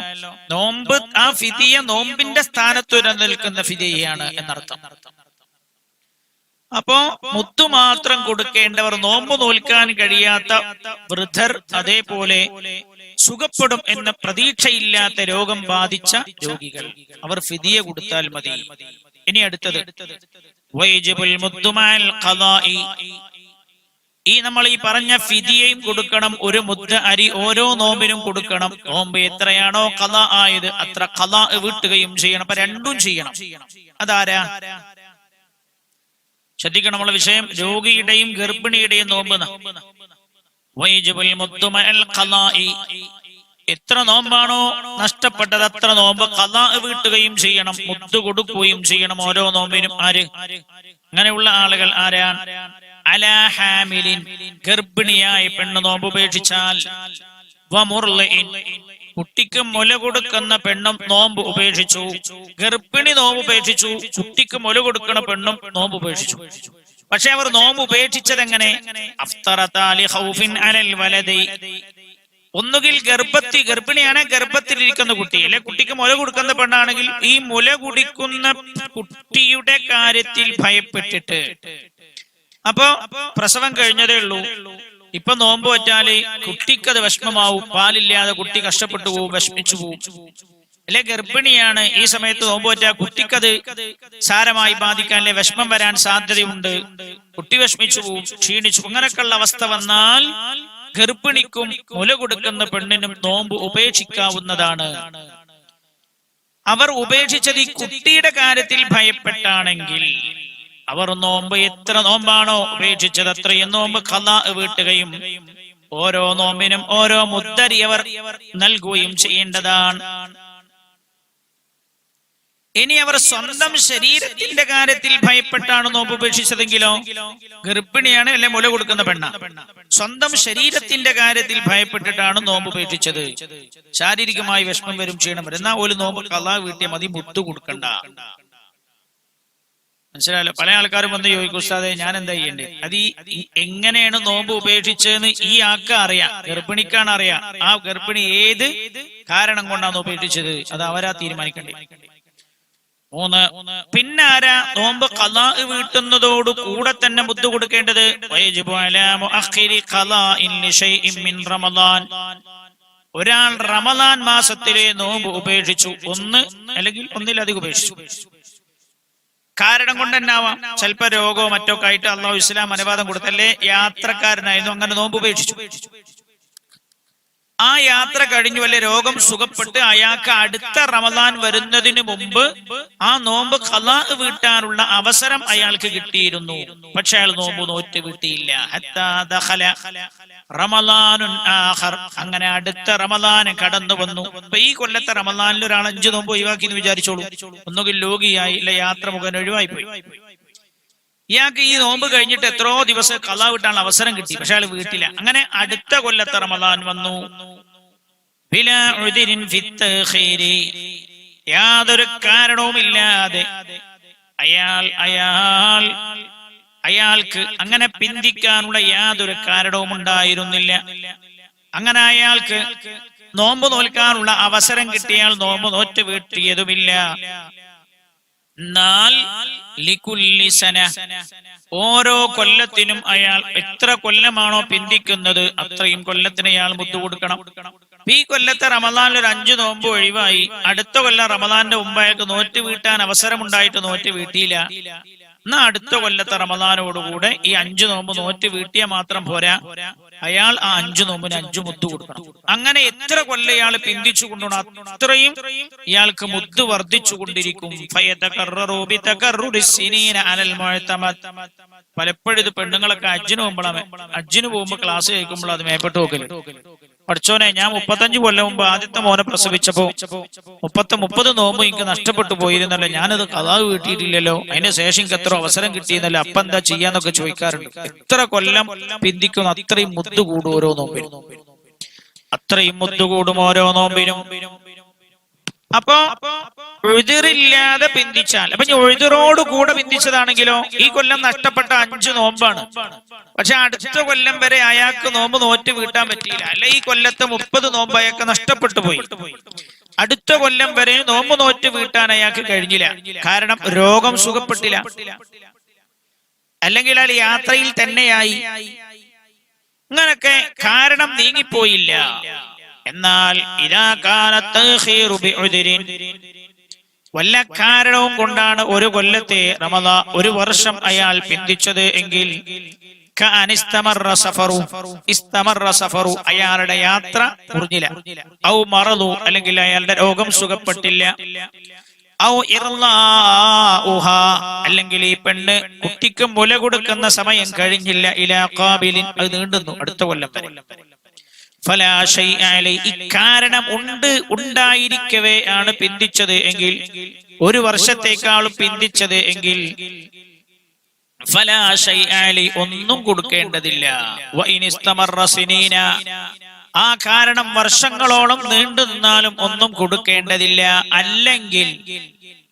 നോമ്പ്, ആ ഫിദിയ നോമ്പിന്റെ സ്ഥാനത്ത് നിൽക്കുന്ന ഫിദിയാണ് എന്നർത്ഥം. അപ്പോ മുത്തു മാത്രം കൊടുക്കേണ്ടവർ, നോമ്പ് നോൽക്കാൻ കഴിയാത്ത വൃദ്ധർ, അതേപോലെ സുഖപ്പെടും എന്ന പ്രതീക്ഷയില്ലാത്ത രോഗം ബാധിച്ച രോഗികൾ, അവർ ഫിദിയ കൊടുത്താൽ മതി. ഇനി അടുത്തത് വൈജിബുൽ മുദ്ദുമാൽ ഖളാഇ. ഈ നമ്മൾ ഈ പറഞ്ഞ ഫിദിയയും കൊടുക്കണം, ഒരു മുദ്ദ അരി ഓരോ നോമ്പിനും കൊടുക്കണം. നോമ്പ് എത്രയാണോ ഖളാ ആയത് അത്ര ഖളാ വീട്ടുകയും ചെയ്യണം. അപ്പൊ രണ്ടും ചെയ്യണം. അതാരാ? ശ്രദ്ധിക്കണം നമ്മളെ വിഷയം, രോഗിയുടെയും ഗർഭിണിയുടെയും നോമ്പ്. എത്ര നോമ്പാണോ നഷ്ടപ്പെട്ടത് അത്ര നോമ്പ് ഖളാ വീട്ടുകയും ചെയ്യണം, മുദ്ദ് കൊടുക്കുകയും ചെയ്യണം ഓരോ നോമ്പിനും. ആര്? അങ്ങനെയുള്ള ആളുകൾ ആരാണ്? അലാ ഹാമിലിൻ, ഗർഭിണിയായ പെണ്ണ് നോമ്പ് ഉപേക്ഷിച്ചാൽ, വമുർലിൻ, കുട്ടിക്ക് മുല കൊടുക്കുന്ന പെണ്ണും നോമ്പ് ഉപേക്ഷിച്ചു. ഗർഭിണി നോമ്പ് ഉപേക്ഷിച്ചു, കുട്ടിക്ക് മുല കൊടുക്കുന്ന പെണ്ണും നോമ്പ് ഉപേക്ഷിച്ചു. പക്ഷെ അവർ നോമ്പ് ഉപേക്ഷിച്ചത് എങ്ങനെ? അഫ്തറത ലിഖൗഫിൻ അലൽ വലദി, ഒന്നുകിൽ ഗർഭിണിയാണ്, ഗർഭത്തിലിരിക്കുന്ന കുട്ടി, അല്ലെ കുട്ടിക്ക് മുല കൊടുക്കുന്ന പെണ്ണാണെങ്കിൽ ഈ മുല കുടിക്കുന്ന കുട്ടിയുടെ കാര്യത്തിൽ ഭയപ്പെട്ടിട്ട്, അപ്പൊ പ്രസവം കഴിഞ്ഞതേ ഉള്ളൂ, ഇപ്പൊ നോമ്പ് വറ്റാല് കുട്ടിക്കത് വിഷമമാവും, പാലില്ലാതെ കുട്ടി കഷ്ടപ്പെട്ടു പോവും, വിഷമിച്ചു പോവും. അല്ലെ ഗർഭിണിയാണ്, ഈ സമയത്ത് നോമ്പ് വറ്റാ കുട്ടിക്കത് സാരമായി ബാധിക്കാൻ, അല്ലെ വിഷമം വരാൻ സാധ്യതയുണ്ട്, കുട്ടി വിഷമിച്ചു പോവും, ക്ഷീണിച്ചു. അങ്ങനെയൊക്കെയുള്ള അവസ്ഥ വന്നാൽ ഗർഭിണിക്കും മുല കൊടുക്കുന്ന പെണ്ണിനും നോമ്പ് ഉപേക്ഷിക്കാവുന്നതാണ്. അവർ ഉപേക്ഷിച്ചത് ഈ കുട്ടിയുടെ കാര്യത്തിൽ ഭയപ്പെട്ടാണെങ്കിൽ അവർ നോമ്പ് എത്ര നോമ്പാണോ ഉപേക്ഷിച്ചത് അത്രയും നോമ്പ് ഖളാ വീട്ടുകയും ഓരോ നോമ്പിനും ഓരോ മുദ്ദരി അവർ നൽകുകയും ചെയ്യേണ്ടതാണ്. ഇനി അവർ സ്വന്തം ശരീരത്തിന്റെ കാര്യത്തിൽ ഭയപ്പെട്ടാണ് നോമ്പ് ഉപേക്ഷിച്ചതെങ്കിലോ, ഗർഭിണിയാണ്, അല്ലെ മുല കൊടുക്കുന്ന പെണ്ണ, സ്വന്തം ശരീരത്തിന്റെ കാര്യത്തിൽ ഭയപ്പെട്ടിട്ടാണ് നോമ്പ് ഉപേക്ഷിച്ചത്, ശാരീരികമായി വിഷമം വരും, ക്ഷീണം വരും, എന്നാൽ ഒരു നോമ്പ് ഖളാ വീട്ടിയ മതി, മുദ്ദ് കൊടുക്കണ്ട. മനസ്സിലായല്ലോ? പല ആൾക്കാരും വന്ന് ചോദിക്കും, ഉസ്താദേ ഞാൻ എന്താ ചെയ്യണ്ടേ? അത് ഈ എങ്ങനെയാണ് നോമ്പ് ഉപേക്ഷിച്ചതെന്ന് ഈ ആൾക്ക് അറിയാം, ഗർഭിണിക്കാണ് അറിയാം. ആ ഗർഭിണി ഏത് കാരണം കൊണ്ടാണ് ഉപേക്ഷിച്ചത് അത് അവരാ തീരുമാനിക്കണ്ടേ. 3, പിന്നെ ആരാ നോമ്പ് ഖളാ വീട്ടുന്നതോട് കൂടെ തന്നെ മുദ്ദ് കൊടുക്കേണ്ടത്? വയജിബു അലാ മുഅഖിരി ഖളാഇൻ ലിശൈഇൻ മിൻ റമളാൻ, ഒരാൾ റമളാൻ മാസത്തിലെ നോമ്പ് ഉപേക്ഷിച്ചു, ഒന്ന് അല്ലെങ്കിൽ ഒന്നിലധികം ഉപേക്ഷിച്ചു, കാരണം കൊണ്ട് തന്നെ ആവാം, ചിലപ്പോ രോഗമോ മറ്റോ ആയിട്ട് അള്ളാഹു ഇസ്ലാം അനുവാദം കൊടുത്തല്ലേ, യാത്രക്കാരനായിരുന്നു, അങ്ങനെ നോമ്പ് ഉപേക്ഷിച്ചു. ആ യാത്ര കഴിഞ്ഞു, വല്ല രോഗം സുഖപ്പെട്ട് അയാൾക്ക് അടുത്ത റമളാൻ വരുന്നതിന് മുമ്പ് ആ നോമ്പ് ഖളാ വീട്ടാനുള്ള അവസരം അയാൾക്ക് കിട്ടിയിരുന്നു, പക്ഷെ അയാൾ നോമ്പ് നോറ്റ് വീട്ടിയില്ല. ഹത്താ ദഖല റമളാനുൻ ആഖർ, അങ്ങനെ അടുത്ത റമളാൻ കടന്നു വന്നു. അപ്പൊ ഈ കൊല്ലത്തെ റമളാനിൽ ഒരാൾ 5 നോമ്പ് ഒഴിവാക്കി എന്ന് വിചാരിച്ചോളൂ, ഒന്നുകിൽ രോഗിയായി, ഇല്ല യാത്ര മുഖേന ഒഴിവായി പോയി. ഇയാൾക്ക് ഈ നോമ്പ് കഴിഞ്ഞിട്ട് എത്രയോ ദിവസം ഖളാ വീട്ടാനുള്ള അവസരം കിട്ടി, പക്ഷെ അയാൾ വീട്ടില്ല. അങ്ങനെ അടുത്ത കൊല്ലത്തെ റമളാൻ വന്നു, ബിലാ ഉദ്രിൻ ഫിത്തഖീരി, യാതൊരു കാരണവുമില്ലാതെ അയാൾക്ക് അങ്ങനെ പിന്തിക്കാനുള്ള യാതൊരു കാരണവും ഉണ്ടായിരുന്നില്ല. അങ്ങനെ അയാൾക്ക് നോമ്പ് നോൽക്കാനുള്ള അവസരം കിട്ടിയാൽ നോമ്പ് നോറ്റ് വീട്ടിയതുമില്ല. എന്നാൽ ലികുല്ലി സന, ഓരോ കൊല്ലത്തിനും അയാൾ എത്ര കൊല്ലമാണോ പിന്തിക്കുന്നത് അത്രയും കൊല്ലത്തിന് അയാൾ മുദ്ദ് കൊടുക്കണം. ഈ കൊല്ലത്തെ റമളാനിൽ ഒരു 5 നോമ്പ് ഒഴിവായി, അടുത്ത കൊല്ലം റമളാന്റെ മുമ്പ് അയാൾക്ക് നോറ്റ് വീട്ടാൻ അവസരമുണ്ടായിട്ട് നോറ്റ് വീട്ടിയില്ല. എന്നാ അടുത്ത കൊല്ലത്തെ റമളാനോടുകൂടെ ഈ 5 നോമ്പ് നോറ്റ് വീട്ടിയാ മാത്രം പോരാ, അയാൾ ആ 5 നോമ്പിന് 5 മുദ്ദ് കൊടുക്കണം. അങ്ങനെ എത്ര കൊല്ലം ഇയാൾ പിന്തിച്ചു കൊണ്ടുപോകണം അത്രയും ഇയാൾക്ക് മുദ്ദ് വർദ്ധിച്ചു കൊണ്ടിരിക്കും. പലപ്പോഴും ഇത് പെണ്ണുങ്ങളൊക്കെ ഹജ്ജിന് പോകുമ്പോ ക്ലാസ് കേൾക്കുമ്പോൾ അത് മേപ്പെട്ട് നോക്കല്, പഠിച്ചോനെ ഞാൻ 35 കൊല്ലം മുമ്പ് ആദ്യത്തെ മോനെ പ്രസവിച്ചപ്പോ 30 നോമ്പ് എനിക്ക് നഷ്ടപ്പെട്ടു പോയിരുന്നല്ലോ, ഞാനത് ഖളാ വീട്ടിയിട്ടില്ലല്ലോ, അതിന് ശേഷം എനിക്ക് എത്ര അവസരം കിട്ടിയെന്നല്ലോ, അപ്പൊ എന്താ ചെയ്യാന്നൊക്കെ ചോദിക്കാറുണ്ട്. എത്ര കൊല്ലം പിന്തിക്കും അത്രയും മുദ്ദ് കൂടും ഓരോ നോമ്പിനും, അത്രയും മുദ്ദ് കൂടും ഓരോ നോമ്പിനും. അപ്പൊ ഉഴുതിറില്ലാതെ പിന്തിച്ചാൽ, അപ്പൊ ഉഴുതിറോട് കൂടെ പിന്തിച്ചതാണെങ്കിലോ ഈ കൊല്ലം നഷ്ടപ്പെട്ട 5 നോമ്പാണ്, പക്ഷെ അടുത്ത കൊല്ലം വരെ അയാൾക്ക് നോമ്പ് നോറ്റ് വീട്ടാൻ പറ്റിയില്ല, അല്ലെ ഈ കൊല്ലത്തെ 30 നോമ്പ് അയാൾക്ക് നഷ്ടപ്പെട്ടു പോയി. അടുത്ത കൊല്ലം വരെ നോമ്പ് നോറ്റ് വീട്ടാൻ അയാൾക്ക് കഴിഞ്ഞില്ല, കാരണം രോഗം സുഖപ്പെട്ടില്ല, അല്ലെങ്കിൽ അയാൾ യാത്രയിൽ തന്നെയായി, അങ്ങനൊക്കെ കാരണം നീങ്ങിപ്പോയില്ല. എന്നാൽ വല്ല കാരണവും കൊണ്ടാണ് ഒരു കൊല്ലത്തെ റമളാൻ ഒരു വർഷം അയാൾ പിന്തിച്ചത് എങ്കിൽ അയാളുടെ യാത്ര മുറിഞ്ഞില്ല, ഔ മറന്നു, അല്ലെങ്കിൽ അയാളുടെ രോഗം സുഖപ്പെട്ടില്ല, ഔ ഇർലാഉഹാ, അല്ലെങ്കിൽ ഈ പെണ്ണ് കുട്ടിക്ക് മുല കൊടുക്കുന്ന സമയം കഴിഞ്ഞില്ല, ഇലാ ഖാബിലിൻ, അത് നീണ്ടുന്നു അടുത്ത കൊല്ലം വരെ. ഫലാ ശൈഅ അലൈഹി, ഇക്കാരണം ഉണ്ടായിരിക്കവേ ആണ് പിന്തിച്ചത് എങ്കിൽ, ഒരു വർഷത്തേക്കാളും പിന്തിച്ചത് എങ്കിൽ, ഫലാ ശൈഅ അലൈഹി, ഒന്നും കൊടുക്കേണ്ടതില്ല. വഇൻ ഇസ്തമറ സിനീന, ആ കാരണം വർഷങ്ങളോളം നീണ്ടു നിന്നാലും ഒന്നും കൊടുക്കേണ്ടതില്ല. അല്ലെങ്കിൽ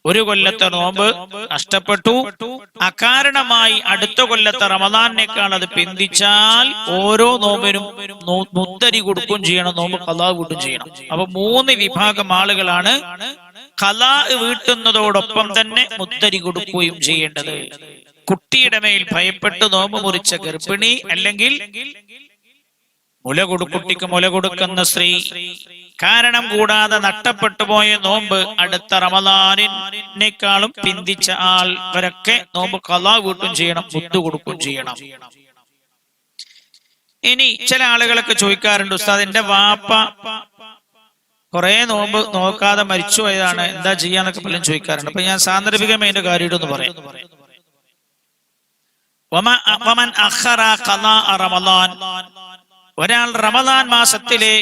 ഒരു കൊല്ലത്തെ നോമ്പ് നഷ്ടപ്പെട്ടു, അകാരണമായി അടുത്ത കൊല്ലത്തെ റമദാനേക്കാൾ അത് പിന്തിച്ചാൽ ഓരോ നോമ്പിനും മുദ്ദരി കൊടുക്കുകയും ചെയ്യണം, നോമ്പ് ഖളാ വീട്ടും ചെയ്യണം. അപ്പൊ 3 വിഭാഗം ആളുകളാണ് ഖളാ വീട്ടുന്നതോടൊപ്പം തന്നെ മുദ്ദരി കൊടുക്കുകയും ചെയ്യേണ്ടത്. കുട്ടിയുടെ മേൽ ഭയപ്പെട്ട് നോമ്പ് മുറിച്ച ഗർഭിണി, അല്ലെങ്കിൽ കുട്ടിക്ക് മുല കൊടുക്കുന്ന സ്ത്രീ, കാരണം കൂടാതെ നഷ്ടപ്പെട്ടു പോയ നോമ്പ് അടുത്ത റമദാനിനേക്കാളും പിന്തിച്ച ആൾവരൊക്കെ നോമ്പ് ഖളാ വീട്ടും ചെയ്യണം, മുദ്ദ് കൊടുക്കുകയും ചെയ്യണം. ഇനി ചില ആളുകളൊക്കെ ചോദിക്കാറുണ്ട്, ഉസ്താദ് എന്റെ വാപ്പ കുറെ നോമ്പ് നോക്കാതെ മരിച്ചു പോയതാണ്, എന്താ ചെയ്യാന്നൊക്കെ പലരും ചോദിക്കാറുണ്ട്. അപ്പൊ ഞാൻ സാന്ദർഭികമായി എന്റെ കാര്യം ഒന്ന് പറയാം. വമൻ അഖറ ഖളാഅ റമദാൻ, ഒരാൾ റമദാൻ മാസത്തിലെ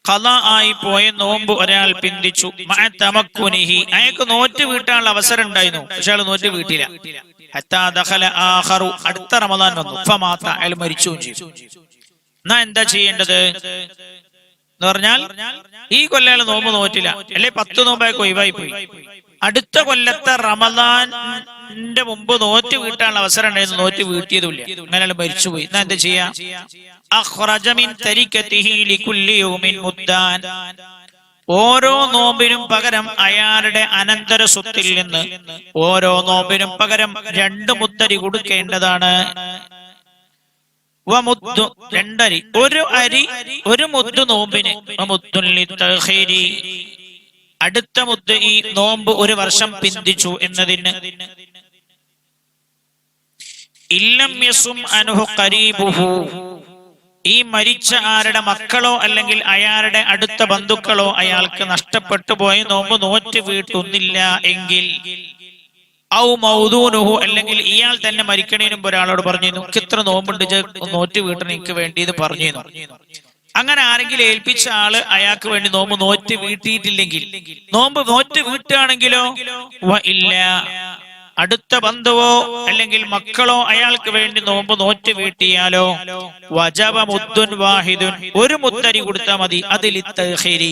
ഖളാ ആയി പോയ നോമ്പ് ഒരാൾ പിന്തിച്ചു, മഅ തമക്കുനിഹി, അയാൾക്ക് നോറ്റ് വീട്ടാനുള്ള അവസരം ഉണ്ടായിരുന്നു, പക്ഷെ അയാൾ നോറ്റ് വീട്ടില്ല. ഹത്താ ദഖല ആഖറു, അടുത്ത റമദാൻ വന്നു, ഫമാത, അയാൾ മരിച്ചു ചെയ്തു. എന്നാ എന്താ ചെയ്യേണ്ടത് എന്ന് പറഞ്ഞാൽ, ഈ കൊല്ലം അയാൾ നോമ്പ് നോറ്റില്ല, അല്ലെ 10 നോമ്പായൊക്കെ ഒഴിവായി പോയി, അടുത്ത കൊല്ലത്തെ റമദാന്റെ മുമ്പ് നോറ്റ് വീട്ടാനുള്ള അവസരം ഉണ്ടായിരുന്നു, നോറ്റ് വീട്ടിയതുമില്ല, അങ്ങനെ അയാൾ മരിച്ചുപോയി. എന്നാ എന്താ ചെയ്യാ? അഖ്റജ മിൻ തരികതിഹി ലികുല്ലി യൗമിൻ മുദ്ദാൻ, ഓരോ നോമ്പിനും പകരം അയാളുടെ അനന്തര സ്വത്തിൽ നിന്ന് ഓരോ നോമ്പിനും പകരം 2 മുദ്ദരി കൊടുക്കേണ്ടതാണ്. വമുദ്ദു, 2 അരി, 1 അരി 1 മുദ്ദ് നോമ്പിന്, വമുദ്ദുൻ ലിതഖീരി, അടുത്ത മുദ്ദ് ഈ നോമ്പ് 1 വർഷം പിന്തിച്ചു എന്നതിന്. ഇല്ലം യസും അൻഹു ഖരീബുഹു, ഈ മരിച്ച ആരുടെ മക്കളോ അല്ലെങ്കിൽ അയാളുടെ അടുത്ത ബന്ധുക്കളോ അയാൾക്ക് നഷ്ടപ്പെട്ടു പോയ നോമ്പ് നോറ്റ് വീട്ടുന്നില്ല എങ്കിൽ, ഔ മൗദൂനുഹു, അല്ലെങ്കിൽ ഇയാൾ തന്നെ മരിക്കണേനും ഒരാളോട് പറഞ്ഞിരുന്നു, ഇത്ര നോമ്പുണ്ട്, നോറ്റ് വീട്ടണം എനിക്ക് വേണ്ടി എന്ന് പറഞ്ഞിരുന്നു. അങ്ങനെ ആരെങ്കിലും ഏൽപ്പിച്ച ആള് അയാൾക്ക് വേണ്ടി നോമ്പ് നോറ്റ് വീട്ടിയിട്ടില്ലെങ്കിൽ, നോമ്പ് നോറ്റ് വീട്ടുകയാണെങ്കിലോ, ഇല്ല, അടുത്ത ബന്ധുവോ അല്ലെങ്കിൽ മക്കളോ അയാൾക്ക് വേണ്ടി നോമ്പ് നോറ്റ് വീട്ടിയാലോ, വജബ മുദ്ദുൻ വാഹിദുൻ, 1 മുദ്ദരി കൊടുത്താൽ മതി. അതിൽ തഖീരി,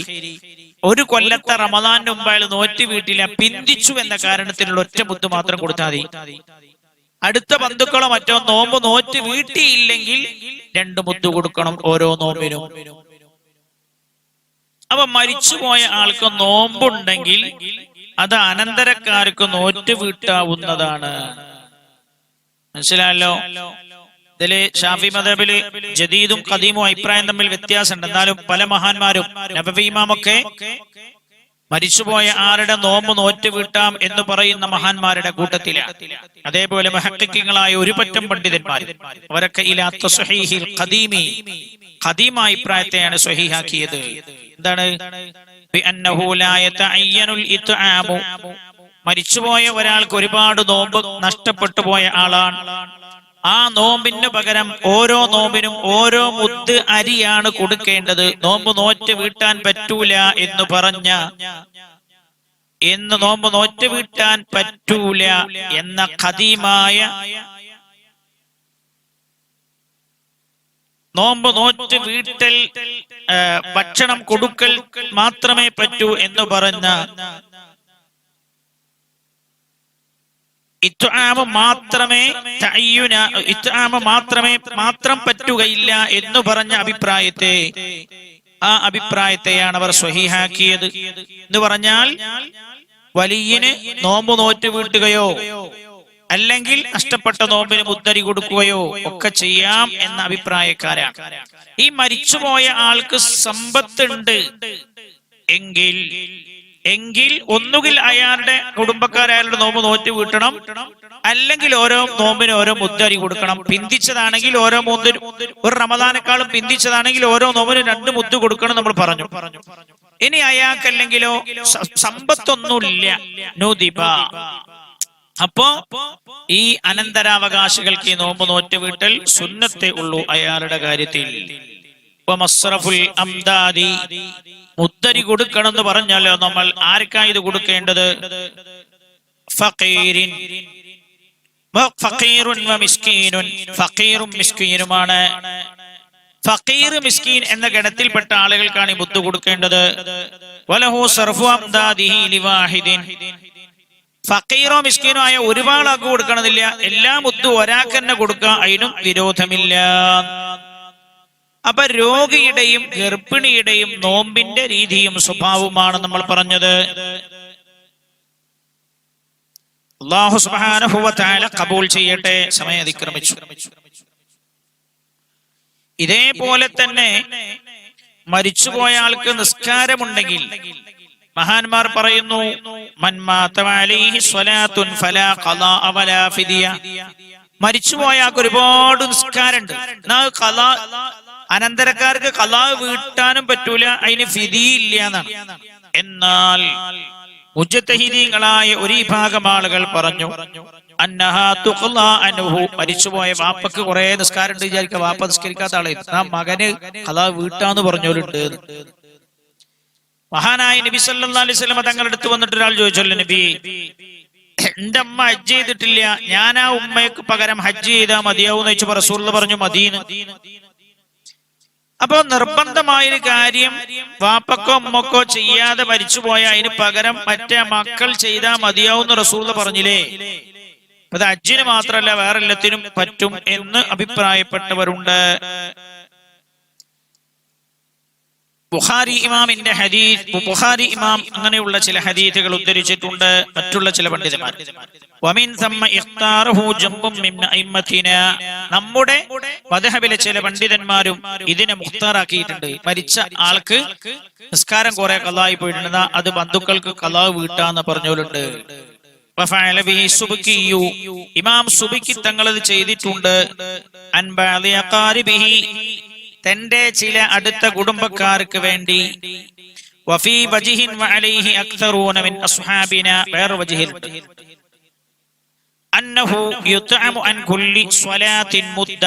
1 കൊല്ലത്തെ റമദാനിന് മുമ്പ് അയാൾ നോറ്റ് വീട്ടില്ല, പിന്തിച്ചു എന്ന കാരണത്തിലുള്ള 1 മുദ്ദ് മാത്രം കൊടുത്താൽ മതി. അടുത്ത ബന്ധുക്കളോ മറ്റോ നോമ്പ് നോറ്റ് വീട്ടിയില്ലെങ്കിൽ 2 മുദ്ദ് കൊടുക്കണം ഓരോ നോമ്പിനും. അപ്പൊ മരിച്ചുപോയ ആൾക്ക് നോമ്പുണ്ടെങ്കിൽ അത് അനന്തരക്കാർക്ക് നോറ്റ് വീട്ടാവുന്നതാണ്. മനസ്സിലായല്ലോ? ഇതില് ഷാഫി മദ്ഹബില് ജദീദും ഖദീമും അഭിപ്രായം തമ്മിൽ വ്യത്യാസമുണ്ട്. എന്നാലും പല മഹാന്മാരും, നബവി ഇമാമൊക്കെ മരിച്ചുപോയ ആരുടെ നോമ്പ് നോറ്റ് വീട്ടാം എന്ന് പറയുന്ന മഹാന്മാരുടെ കൂട്ടത്തിലാണ്. അതേപോലെ മുഹഖിഖീങ്ങളായ ഒരു പറ്റം പണ്ഡിതന്മാർ, അവരൊക്കെ ഇലാ തസ്ഹീഹിൽ ഖദീമി, ഖദീമ അഭിപ്രായത്തെയാണ് സ്വഹീഹാക്കിയത്. എന്താണ്? ബിഅന്നഹു ലാ യതഅയ്യനുൽ ഇത്ആമു, മരിച്ചുപോയ ഒരാൾക്ക് ഒരുപാട് നോമ്പ് നഷ്ടപ്പെട്ടു പോയ ആളാണ്, ആ നോമ്പിന് പകരം ഓരോ നോമ്പിനും ഓരോ മുദ്ദ് അരിയാണ് കൊടുക്കേണ്ടത്, നോമ്പ് നോറ്റ് വീട്ടാൻ പറ്റൂല എന്ന് പറഞ്ഞ നോമ്പ് നോറ്റ് വീട്ടാൻ പറ്റൂല എന്ന ഖദീമായ നോമ്പ് നോറ്റ് വീട്ടൽ, ഭക്ഷണം കൊടുക്കൽ മാത്രമേ പറ്റൂ എന്ന് പറഞ്ഞ, ഇത്ആമ മാത്രം പറ്റുകയില്ല എന്ന് പറഞ്ഞ അഭിപ്രായത്തെയാണ് അവർ സ്വഹീഹാക്കിയത്. എന്ന് പറഞ്ഞാൽ വലിയന് നോമ്പ് നോറ്റ് വീട്ടുകയോ അല്ലെങ്കിൽ നഷ്ടപ്പെട്ട നോമ്പിന് മുദ്ദരി കൊടുക്കുകയോ ഒക്കെ ചെയ്യാം എന്ന അഭിപ്രായക്കാരാണ്. ഈ മരിച്ചുപോയ ആൾക്ക് സമ്പത്തുണ്ട് എങ്കിൽ ഒന്നുകിൽ അയാളുടെ കുടുംബക്കാർ അയാളുടെ നോമ്പ് നോറ്റ് വീട്ടണം, അല്ലെങ്കിൽ ഓരോ നോമ്പിന് ഓരോ മുദ്ദരി കൊടുക്കണം. പിന്തിച്ചതാണെങ്കിൽ ഓരോ മുദ്ദരും, ഒരു റമദാനേക്കാളും പിന്തിച്ചതാണെങ്കിൽ ഓരോ നോമ്പിന് 2 മുദ്ദ് കൊടുക്കണം നമ്മൾ പറഞ്ഞു. ഇനി അയാൾക്കല്ലെങ്കിലോ സമ്പത്തൊന്നുമില്ല, നുദിബ. അപ്പോ ഈ അനന്തരാവകാശികൾക്ക് ഈ നോമ്പ് നോറ്റ് വീട്ടൽ സുന്നത്തേ ഉള്ളൂ അയാളുടെ കാര്യത്തിൽ. മസ്റഫുൽ അംദാദി, മുദ്ദരി കൊടുക്കണം എന്ന് പറഞ്ഞാലോ നമ്മൾ ആർക്കാ ഇത് കൊടുക്കേണ്ടത്? ഫഖീരിൻ, ഫഖീറുൻ വ മിസ്കീനുൻ, ഫഖീറും മിസ്കീനുമാണ്. ഫഖീർ മിസ്കീൻ എന്ന ഗണത്തിൽപ്പെട്ട ആളുകൾക്കാണ് ഈ മുദ്ദ് കൊടുക്കേണ്ടത്. വലഹു സർഫു അംദാദിഹി ലിവാഹിദിൻ, ഫഖീറോ മിസ്കീനോ ആയ ഒരുപാട് ആൾക്ക് കൊടുക്കണമെന്നില്ല, എല്ലാ മുദ്ദും ഒരാൾക്ക് തന്നെ കൊടുക്കുക, അതിനും വിരോധമില്ല. അപ്പൊ രോഗിയുടെയും ഗർഭിണിയുടെയും നോമ്പിന്റെ രീതിയും സ്വഭാവവുമാണ് നമ്മൾ പറഞ്ഞത്. അല്ലാഹു സുബ്ഹാനഹു വ തആല ഖബൂൽ ചെയ്യട്ടെ. സമയം അതിക്രമിച്ചു. ഇതേപോലെ തന്നെ മരിച്ചുപോയ ആൾക്ക് നിസ്കാരമുണ്ടെങ്കിൽ മഹാന്മാർ പറയുന്നു, മൻ മാത അലൈഹി സ്വലാത്തുൻ ഫലാ ഖളാഅ വലാ ഫിദിയ. മരിച്ചുപോയ ആൾക്ക് ഒരുപാട് നിസ്കാരമുണ്ട്, അനന്തരക്കാർക്ക് ഖളാ വീട്ടാനും പറ്റൂല, അതിന് ഫിദിയില്ല എന്നാണ്. എന്നാൽ മുജ്തഹിദീങ്ങളായ ഒരു വിഭാഗം ആളുകൾ പറഞ്ഞു, അന്നഹാ തുഖ്ലാ അൻഹു, മരിച്ചുപോയ വാപ്പക്ക് കുറെ നിസ്കാരം വിചാരിക്കുക, വാപ്പ നിസ്കരിക്കാത്ത ആളെ ആ മകന് ഖളാ വീട്ടാന്ന് പറഞ്ഞോലുണ്ട്. മഹാനായ നബി സല്ലല്ലാഹു അലൈഹി വസല്ലം തങ്ങളുടെ അടുത്ത് വന്നിട്ട് ഒരാൾ ചോദിച്ചല്ലോ, നബി എന്റെ അമ്മ ഹജ്ജ് ചെയ്തിട്ടില്ല, ഞാൻ ആ ഉമ്മയ്ക്ക് പകരം ഹജ്ജ് ചെയ്താൽ മതിയാവും എന്ന് ചോദിച്ചപ്പോൾ റസൂലുള്ളാഹി പറഞ്ഞു മദീന. അപ്പൊ നിർബന്ധമായൊരു കാര്യം വാപ്പക്കോ ഉമ്മക്കോ ചെയ്യാതെ മരിച്ചുപോയ അതിന് പകരം മറ്റേ മക്കൾ ചെയ്താൽ മതിയാവുന്ന റസൂലുള്ളാഹി പറഞ്ഞില്ലേ? അത് ഹജ്ജിന് മാത്രമല്ല വേറെ എല്ലാത്തിനും പറ്റും എന്ന് അഭിപ്രായപ്പെട്ടവരുണ്ട്. ബുഖാരി ഇമാമിന്റെ ഹദീസ്, ബുഖാരി ഇമാം അങ്ങനെയുള്ള ചില ഹദീസുകൾ ഉദ്ധരിച്ചിട്ടുണ്ട്, മറ്റുള്ള ചില പണ്ഡിതന്മാർ. വമിൻ തമ്മ ഇഖ്താറഹു ജംഉം മിൻ അയിമ്മത്തിനാ, നമ്മുടെ മദ്ഹബിലെ ചില പണ്ഡിതന്മാരും ഇതിനെ മുഖ്താറാക്കിയിട്ടുണ്ട്. മരിച്ച ആൾക്ക് നിസ്കാരം കുറെ ഖളായി പോയിട്ടുണ്ട്, അത് ബന്ധുക്കൾക്ക് ഖളാ വീട്ടാന്ന് പറഞ്ഞോലുണ്ട്. വഫഅല ബിഹി സുബ്കിയു, ഇമാം സുബ്കി തങ്ങൾ അത് ചെയ്തിട്ടുണ്ട്. അൻ ബഅദി അഖാരിബിഹി, തന്റെ ചില അടുത്ത കുടുംബക്കാർക്ക് വേണ്ടി. വഫീ വജ്ഹിൻ വഅലൈഹി അക്തറൂന മിൻ അസ്ഹാബിനാ, വേറെ വജ്ഹിൽ അന്നഹു യുത്അമു അൻ കുല്ലി സ്വലാത്തിൻ മുദ്ദ,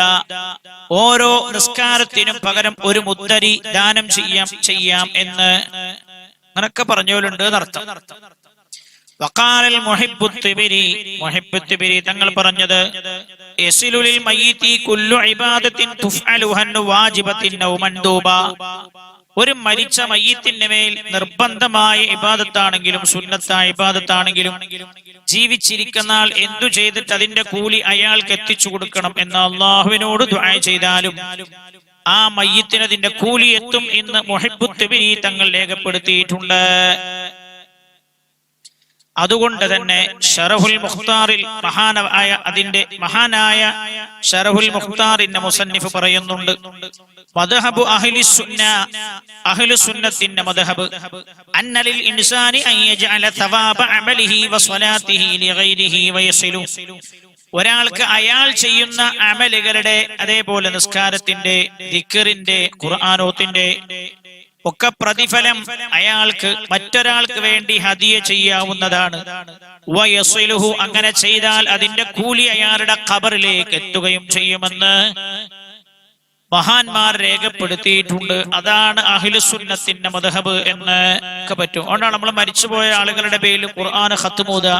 ഓരോ നിസ്കാരത്തിനും പകരം ഒരു മുദ്ദരി ദാനം ചെയ്യാം എന്ന് അങ്ങനൊക്കെ പറഞ്ഞോലുണ്ട് എന്നർത്ഥം. വഖാലൽ മുഹിബ്ബു തിബരി, മുഹിബ്ബു തിബരി തങ്ങൾ പറഞ്ഞത്, യസിലുലിൽ മയ്യിതി കുല്ലു ഇബാദത്തിൻ തുഫ്അലുഹൻ വാജിബത്തിൻ ഔ മൻദൂബ, ഒരു മരിച്ച മയ്യിത്തിന്റെ മേൽ നിർബന്ധമായ ഇബാദത്താണെങ്കിലും സുന്നത്തായ ഇബാദത്താണെങ്കിലും ജീവിച്ചിരിക്കുന്ന ആൾ എന്തു ചെയ്തിട്ട് അതിന്റെ കൂലി അയാൾക്ക് എത്തിച്ചു കൊടുക്കണം എന്ന് അള്ളാഹുവിനോട് ദുആ ചെയ്താലും ആ മയ്യിത്തിന് അതിന്റെ കൂലി എത്തും എന്ന് മുഹിബ്ബു തിബരി തങ്ങൾ രേഖപ്പെടുത്തിയിട്ടുണ്ട്. അതുകൊണ്ട് തന്നെ ശറഹുൽ മുഖ്താറിൽ മഹാനായ ശറഹുൽ മുഖ്താറിന്റെ മുസന്നിഫ് പറയുന്നുണ്ട്, മദ്ഹബു അഹ്ലിസ് സുന്ന, അഹ്ലുസ് സുന്നത്തിന്റെ മദ്ഹബ്, അന്നലിൽ ഇൻസാനി അൻ യജഅല തവാബ അമലിഹി വസ്വലാത്തിഹി ലിഗൈരിഹി വയസിലു, ഒരാൾക്ക് അയാൾ ചെയ്യുന്ന അമലുകളുടെ അതേപോലെ നിസ്കാരത്തിന്റെ, ദിക്റിന്റെ, ഖുർആനോത്തിന്റെ ഒക്കെ പ്രതിഫലം അയാൾക്ക് മറ്റൊരാൾക്ക് വേണ്ടി ഹദിയ ചെയ്യാവുന്നതാണ്. വയസിലുഹു, അങ്ങനെ ചെയ്താൽ അതിന്റെ കൂലി അയാളുടെ ഖബറിലേക്ക് എത്തുകയും ചെയ്യുമെന്ന് മഹാന്മാർ രേഖപ്പെടുത്തിയിട്ടുണ്ട്. അതാണ് അഹ്ലുസ് സുന്നത്തിന്റെ മദ്ഹബ് എന്ന് ഒക്കെ പറ്റും. അതുകൊണ്ടാണ് നമ്മൾ മരിച്ചുപോയ ആളുകളുടെ പേരിൽ ഖുർആൻ ഖത്മ് ഓതുക.